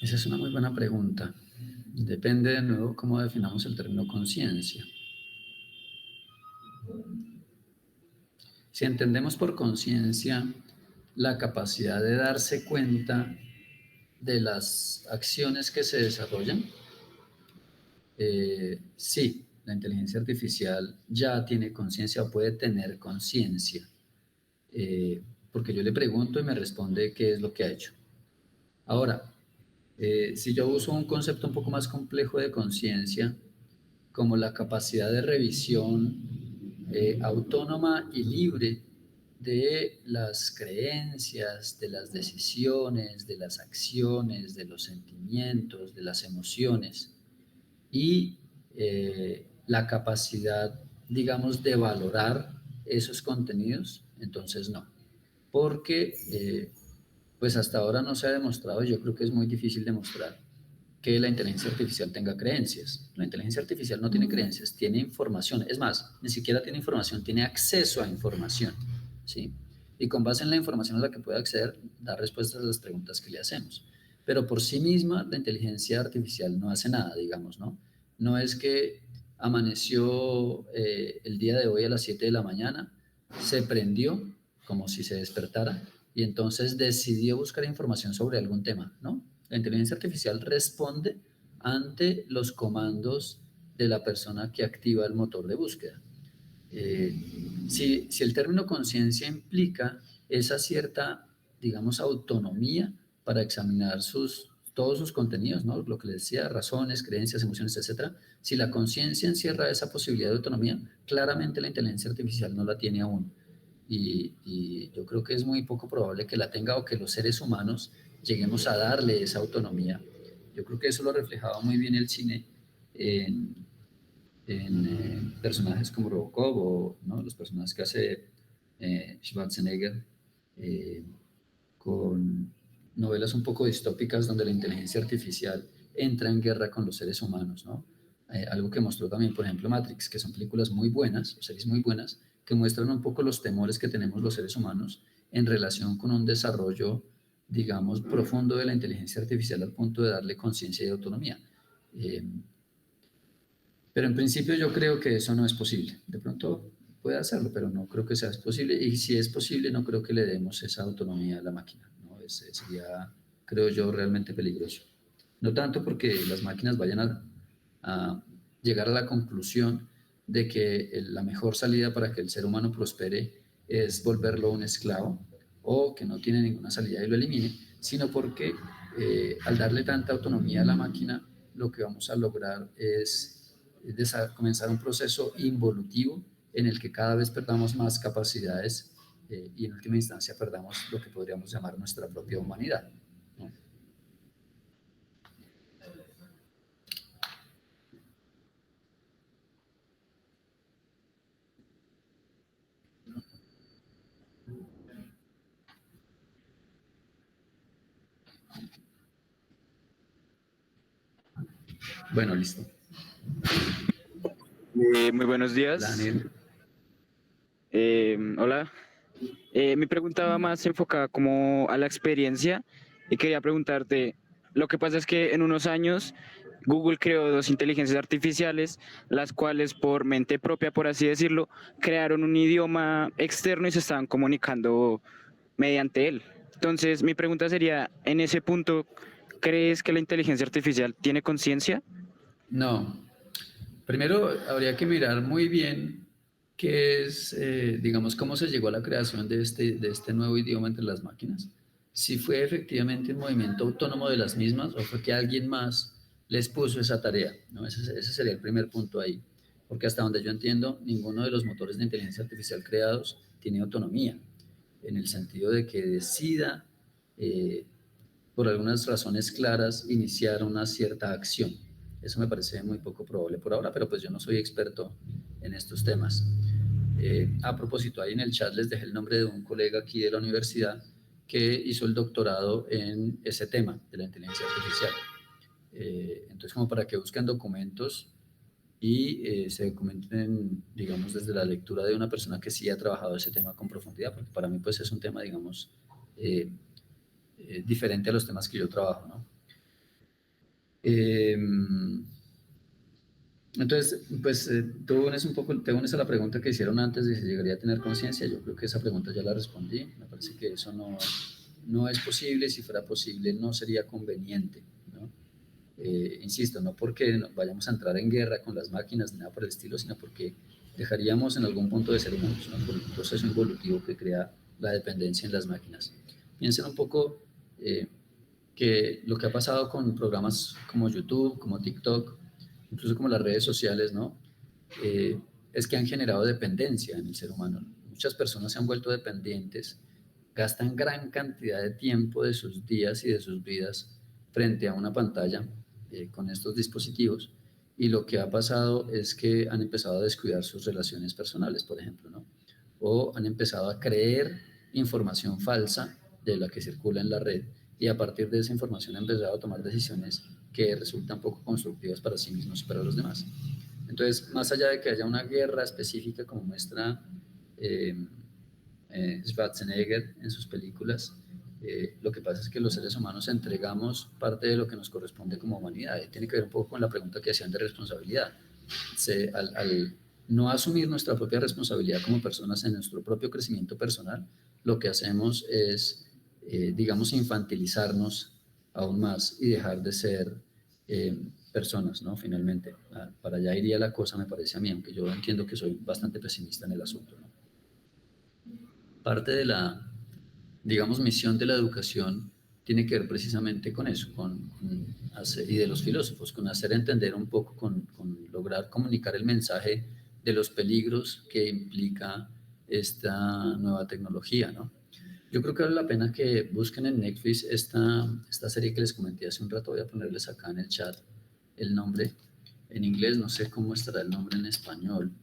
B: Esa es una muy buena pregunta. Depende de nuevo cómo definamos el término conciencia. Si entendemos por conciencia la capacidad de darse cuenta de las acciones que se desarrollan, sí, la inteligencia artificial ya tiene conciencia o puede tener conciencia, porque yo le pregunto y me responde qué es lo que ha hecho. Ahora, si yo uso un concepto un poco más complejo de conciencia, como la capacidad de revisión autónoma y libre de las creencias, de las decisiones, de las acciones, de los sentimientos, de las emociones, y la capacidad, digamos, de valorar esos contenidos, entonces no, porque pues hasta ahora no se ha demostrado, y yo creo que es muy difícil demostrar que la inteligencia artificial tenga creencias. La inteligencia artificial no tiene creencias, tiene información. Es más, ni siquiera tiene información, tiene acceso a información, ¿sí? Y con base en la información a la que puede acceder, da respuestas a las preguntas que le hacemos. Pero por sí misma, la inteligencia artificial no hace nada, digamos, ¿no? No es que amaneció el día de hoy a las 7 de la mañana, se prendió como si se despertara y entonces decidió buscar información sobre algún tema, ¿no? La inteligencia artificial responde ante los comandos de la persona que activa el motor de búsqueda. Si el término conciencia implica esa cierta, digamos, autonomía para examinar todos sus contenidos, ¿no? Lo que les decía, razones, creencias, emociones, etcétera. Si la conciencia encierra esa posibilidad de autonomía, claramente la inteligencia artificial no la tiene aún. Y yo creo que es muy poco probable que la tenga o que los seres humanos lleguemos a darle esa autonomía. Yo creo que eso lo reflejaba muy bien el cine en personajes como Robocop o, ¿no?, los personajes que hace Schwarzenegger, con novelas un poco distópicas donde la inteligencia artificial entra en guerra con los seres humanos, ¿no? Algo que mostró también, por ejemplo, Matrix, que son películas muy buenas, o series muy buenas, que muestran un poco los temores que tenemos los seres humanos en relación con un desarrollo, digamos, profundo de la inteligencia artificial al punto de darle conciencia y autonomía. Pero en principio yo creo que eso no es posible. De pronto puede hacerlo, pero no creo que sea posible. Y si es posible, no creo que le demos esa autonomía a la máquina, ¿no? Sería, creo yo, realmente peligroso. No tanto porque las máquinas vayan a llegar a la conclusión de que la mejor salida para que el ser humano prospere es volverlo un esclavo, o que no tiene ninguna salida y lo elimine, sino porque al darle tanta autonomía a la máquina, lo que vamos a lograr es comenzar un proceso involutivo en el que cada vez perdamos más capacidades y en última instancia perdamos lo que podríamos llamar nuestra propia humanidad, ¿no? Bueno, listo.
F: Muy buenos días.
B: Daniel.
F: Hola. Mi pregunta va más enfocada como a la experiencia y quería preguntarte, lo que pasa es que en unos años Google creó dos inteligencias artificiales, las cuales por mente propia, por así decirlo, crearon un idioma externo y se estaban comunicando mediante él. Entonces, mi pregunta sería, en ese punto, ¿crees que la inteligencia artificial tiene conciencia?
B: No. Primero habría que mirar muy bien qué es, digamos, cómo se llegó a la creación de este nuevo idioma entre las máquinas. Si fue efectivamente un movimiento autónomo de las mismas o fue que alguien más les puso esa tarea, ¿no? Ese sería el primer punto ahí. Porque hasta donde yo entiendo, ninguno de los motores de inteligencia artificial creados tiene autonomía, en el sentido de que decida, por algunas razones claras, iniciar una cierta acción. Eso me parece muy poco probable por ahora, pero pues yo no soy experto en estos temas. A propósito, ahí en el chat les dejé el nombre de un colega aquí de la universidad que hizo el doctorado en ese tema de la inteligencia artificial. Entonces, como para que busquen documentos y se documenten, digamos, desde la lectura de una persona que sí ha trabajado ese tema con profundidad, porque para mí pues es un tema, digamos, diferente a los temas que yo trabajo, ¿no? Entonces, pues te unes a la pregunta que hicieron antes de si llegaría a tener conciencia. Yo creo que esa pregunta ya la respondí. Me parece que eso no es posible. Si fuera posible, no sería conveniente, ¿no? Insisto, no porque vayamos a entrar en guerra con las máquinas ni nada por el estilo, sino porque dejaríamos en algún punto de ser humanos, ¿no? Por un proceso involutivo que crea la dependencia en las máquinas. Piensen un poco que lo que ha pasado con programas como YouTube, como TikTok, incluso como las redes sociales, ¿no? Es que han generado dependencia en el ser humano. Muchas personas se han vuelto dependientes, gastan gran cantidad de tiempo de sus días y de sus vidas frente a una pantalla con estos dispositivos, y lo que ha pasado es que han empezado a descuidar sus relaciones personales, por ejemplo, ¿no? O han empezado a creer información falsa de la que circula en la red, y a partir de esa información han empezado a tomar decisiones que resultan poco constructivas para sí mismos y para los demás. Entonces, más allá de que haya una guerra específica como muestra Schwarzenegger en sus películas, lo que pasa es que los seres humanos entregamos parte de lo que nos corresponde como humanidad. Tiene que ver un poco con la pregunta que hacían de responsabilidad. Al no asumir nuestra propia responsabilidad como personas en nuestro propio crecimiento personal, lo que hacemos es, digamos, infantilizarnos aún más y dejar de ser personas, ¿no? Finalmente, para allá iría la cosa, me parece a mí, aunque yo entiendo que soy bastante pesimista en el asunto, ¿no? Parte de la, digamos, misión de la educación tiene que ver precisamente con eso, y de los filósofos, con hacer entender un poco, con lograr comunicar el mensaje de los peligros que implica esta nueva tecnología, ¿no? Yo creo que vale la pena que busquen en Netflix esta serie que les comenté hace un rato. Voy a ponerles acá en el chat el nombre. En inglés no sé cómo estará el nombre en español,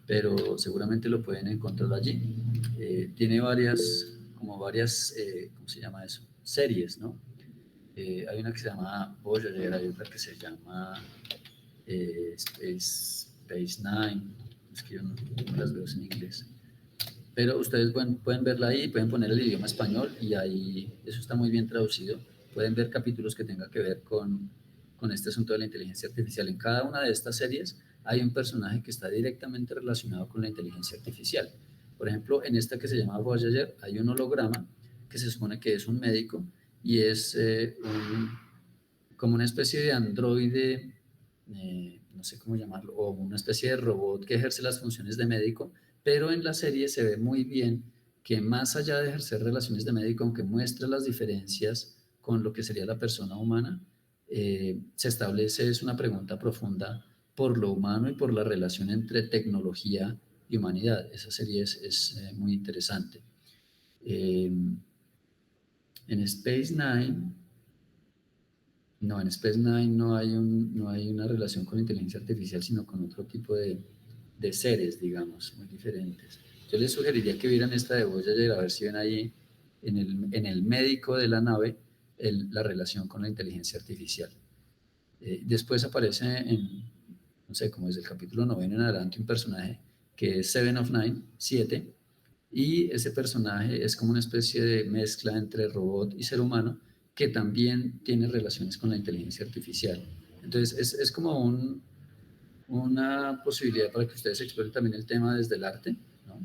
B: pero seguramente lo pueden encontrar allí. Tiene varias, ¿cómo se llama eso? Series, ¿no? Hay una que se llama Voyager, hay otra que se llama Space Nine, es que yo no las veo en inglés. Pero ustedes pueden verla ahí, pueden poner el idioma español y ahí eso está muy bien traducido. Pueden ver capítulos que tengan que ver con este asunto de la inteligencia artificial. En cada una de estas series hay un personaje que está directamente relacionado con la inteligencia artificial. Por ejemplo, en esta que se llama Voyager hay un holograma que se supone que es un médico y es como una especie de androide, no sé cómo llamarlo, o una especie de robot que ejerce las funciones de médico, pero en la serie se ve muy bien que más allá de ejercer relaciones de médico, aunque muestra las diferencias con lo que sería la persona humana, se establece es una pregunta profunda por lo humano y por la relación entre tecnología y humanidad. Esa serie es muy interesante. En Space Nine, no, en Space Nine no hay una relación con inteligencia artificial, sino con otro tipo de seres, digamos, muy diferentes. Yo les sugeriría que vieran esta de Voyager, a ver si ven ahí en el médico de la nave la relación con la inteligencia artificial. Después aparece no sé, como desde el capítulo 9 en adelante, un personaje que es Seven of Nine, 7, y ese personaje es como una especie de mezcla entre robot y ser humano que también tiene relaciones con la inteligencia artificial. Entonces es como una posibilidad para que ustedes exploren también el tema desde el arte, ¿no?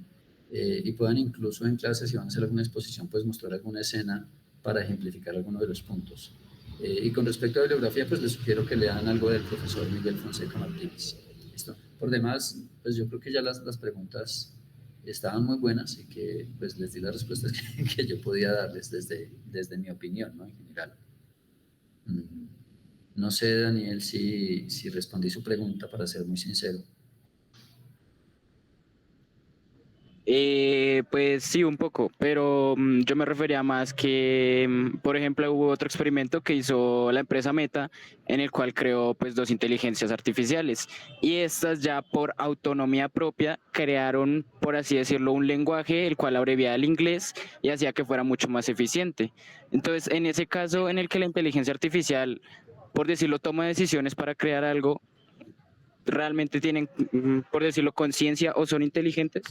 B: Y puedan incluso en clases, si van a hacer alguna exposición, pues mostrar alguna escena para ejemplificar alguno de los puntos. Y con respecto a bibliografía, pues les sugiero que lean algo del profesor Miguel Fonseca Martínez. ¿Listo? Por demás, pues yo creo que ya las preguntas estaban muy buenas y que pues les di las respuestas que yo podía darles desde mi opinión, ¿no? En general. No sé, Daniel, si respondí su pregunta, para ser muy sincero.
F: Pues sí, un poco, pero yo me refería más que, por ejemplo, hubo otro experimento que hizo la empresa Meta en el cual creó pues dos inteligencias artificiales y estas ya por autonomía propia crearon, por así decirlo, un lenguaje el cual abreviaba el inglés y hacía que fuera mucho más eficiente. Entonces, en ese caso en el que la inteligencia artificial, por decirlo, toma decisiones para crear algo, ¿realmente tienen, por decirlo, conciencia o son inteligentes?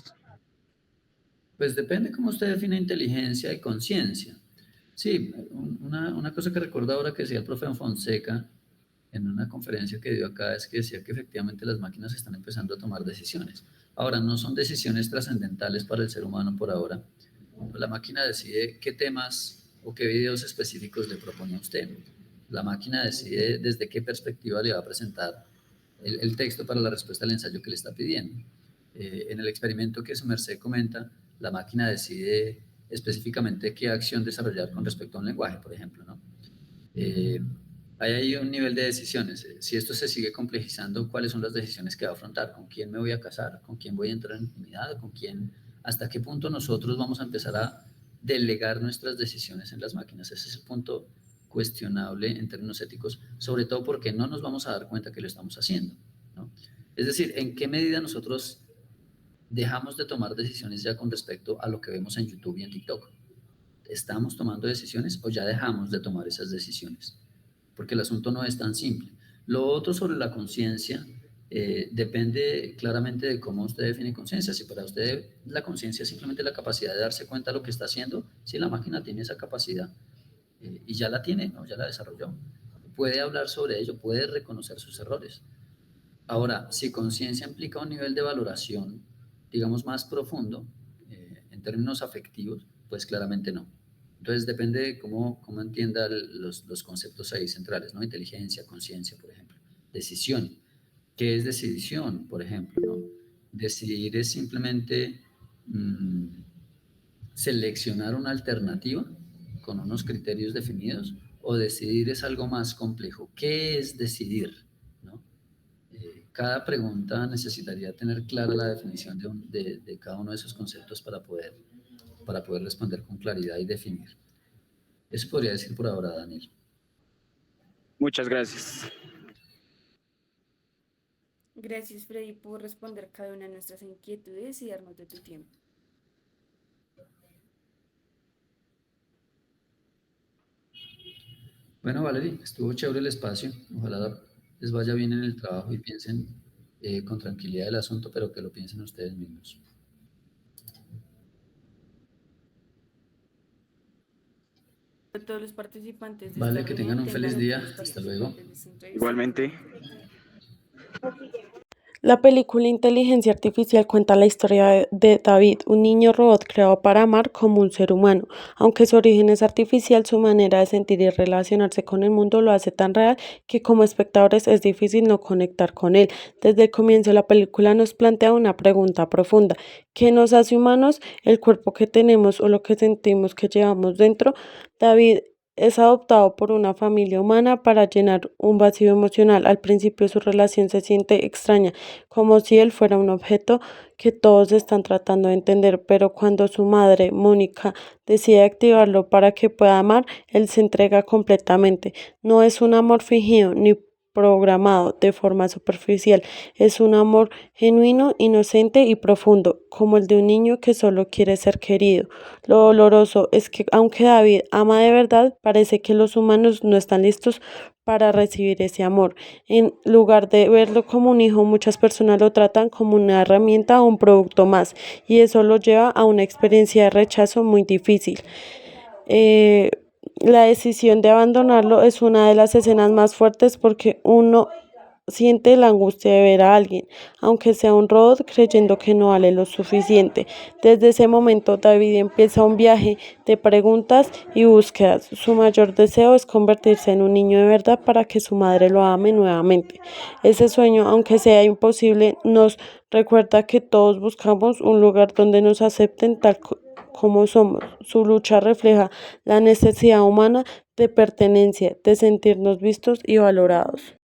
B: Pues depende cómo usted define inteligencia y conciencia. Sí, una cosa que recuerdo ahora que decía el profe Fonseca en una conferencia que dio acá es que decía que efectivamente las máquinas están empezando a tomar decisiones. Ahora, no son decisiones trascendentales para el ser humano por ahora. La máquina decide qué temas o qué videos específicos le propone a usted. La máquina decide desde qué perspectiva le va a presentar el texto para la respuesta al ensayo que le está pidiendo. En el experimento que su merced comenta, la máquina decide específicamente qué acción desarrollar con respecto a un lenguaje, por ejemplo, ¿no? Hay ahí un nivel de decisiones. Si esto se sigue complejizando, ¿cuáles son las decisiones que va a afrontar? ¿Con quién me voy a casar? ¿Con quién voy a entrar en intimidad? ¿Con quién? ¿Hasta qué punto nosotros vamos a empezar a delegar nuestras decisiones en las máquinas? Ese es el punto cuestionable en términos éticos, sobre todo porque no nos vamos a dar cuenta que lo estamos haciendo, ¿no? Es decir, ¿en qué medida nosotros dejamos de tomar decisiones ya con respecto a lo que vemos en YouTube y en TikTok? ¿Estamos tomando decisiones o ya dejamos de tomar esas decisiones? Porque el asunto no es tan simple. Lo otro sobre la conciencia depende claramente de cómo usted define conciencia. Si para usted la conciencia es simplemente la capacidad de darse cuenta de lo que está haciendo, si la máquina tiene esa capacidad y ya la tiene, ¿no? Ya la desarrolló, puede hablar sobre ello, puede reconocer sus errores. Ahora, si conciencia implica un nivel de valoración, digamos, más profundo, en términos afectivos, pues claramente no. Entonces depende de cómo entienda los conceptos ahí centrales, ¿no? Inteligencia, conciencia, por ejemplo. Decisión. ¿Qué es decisión, por ejemplo, ¿no? Decidir es simplemente seleccionar una alternativa con unos criterios definidos, o decidir es algo más complejo. ¿Qué es decidir? ¿No? Cada pregunta necesitaría tener clara la definición de cada uno de esos conceptos para poder responder con claridad y definir. Eso podría decir por ahora, Daniel.
F: Muchas gracias.
C: Gracias, Freddy, por responder cada una de nuestras inquietudes y darnos de tu tiempo.
B: Bueno, Valerie, estuvo chévere el espacio. Ojalá les vaya bien en el trabajo y piensen con tranquilidad el asunto, pero que lo piensen ustedes mismos.
C: A todos los participantes de
B: Vale,
C: esta
B: que tengan
C: reunión
B: un feliz
C: tengan un
B: día.
C: feliz día.
B: Hasta luego.
C: Desde esta entrevista.
F: Igualmente.
G: La película Inteligencia Artificial cuenta la historia de David, un niño robot creado para amar como un ser humano. Aunque su origen es artificial, su manera de sentir y relacionarse con el mundo lo hace tan real que como espectadores es difícil no conectar con él. Desde el comienzo la película nos plantea una pregunta profunda: ¿qué nos hace humanos? ¿El cuerpo que tenemos o lo que sentimos que llevamos dentro? David es adoptado por una familia humana para llenar un vacío emocional. Al principio su relación se siente extraña, como si él fuera un objeto que todos están tratando de entender, pero cuando su madre, Mónica, decide activarlo para que pueda amar, él se entrega completamente. No es un amor fingido ni programado de forma superficial, es un amor genuino, inocente y profundo, como el de un niño que solo quiere ser querido. Lo doloroso es que aunque David ama de verdad, parece que los humanos no están listos para recibir ese amor. En lugar de verlo como un hijo, muchas personas lo tratan como una herramienta o un producto más, y eso lo lleva a una experiencia de rechazo muy difícil. Eh, la decisión de abandonarlo es una de las escenas más fuertes porque uno siente la angustia de ver a alguien, aunque sea un robot, creyendo que no vale lo suficiente. Desde ese momento, David empieza un viaje de preguntas y búsquedas. Su mayor deseo es convertirse en un niño de verdad para que su madre lo ame nuevamente. Ese sueño, aunque sea imposible, nos recuerda que todos buscamos un lugar donde nos acepten como somos. Su lucha refleja la necesidad humana de pertenencia, de sentirnos vistos y valorados.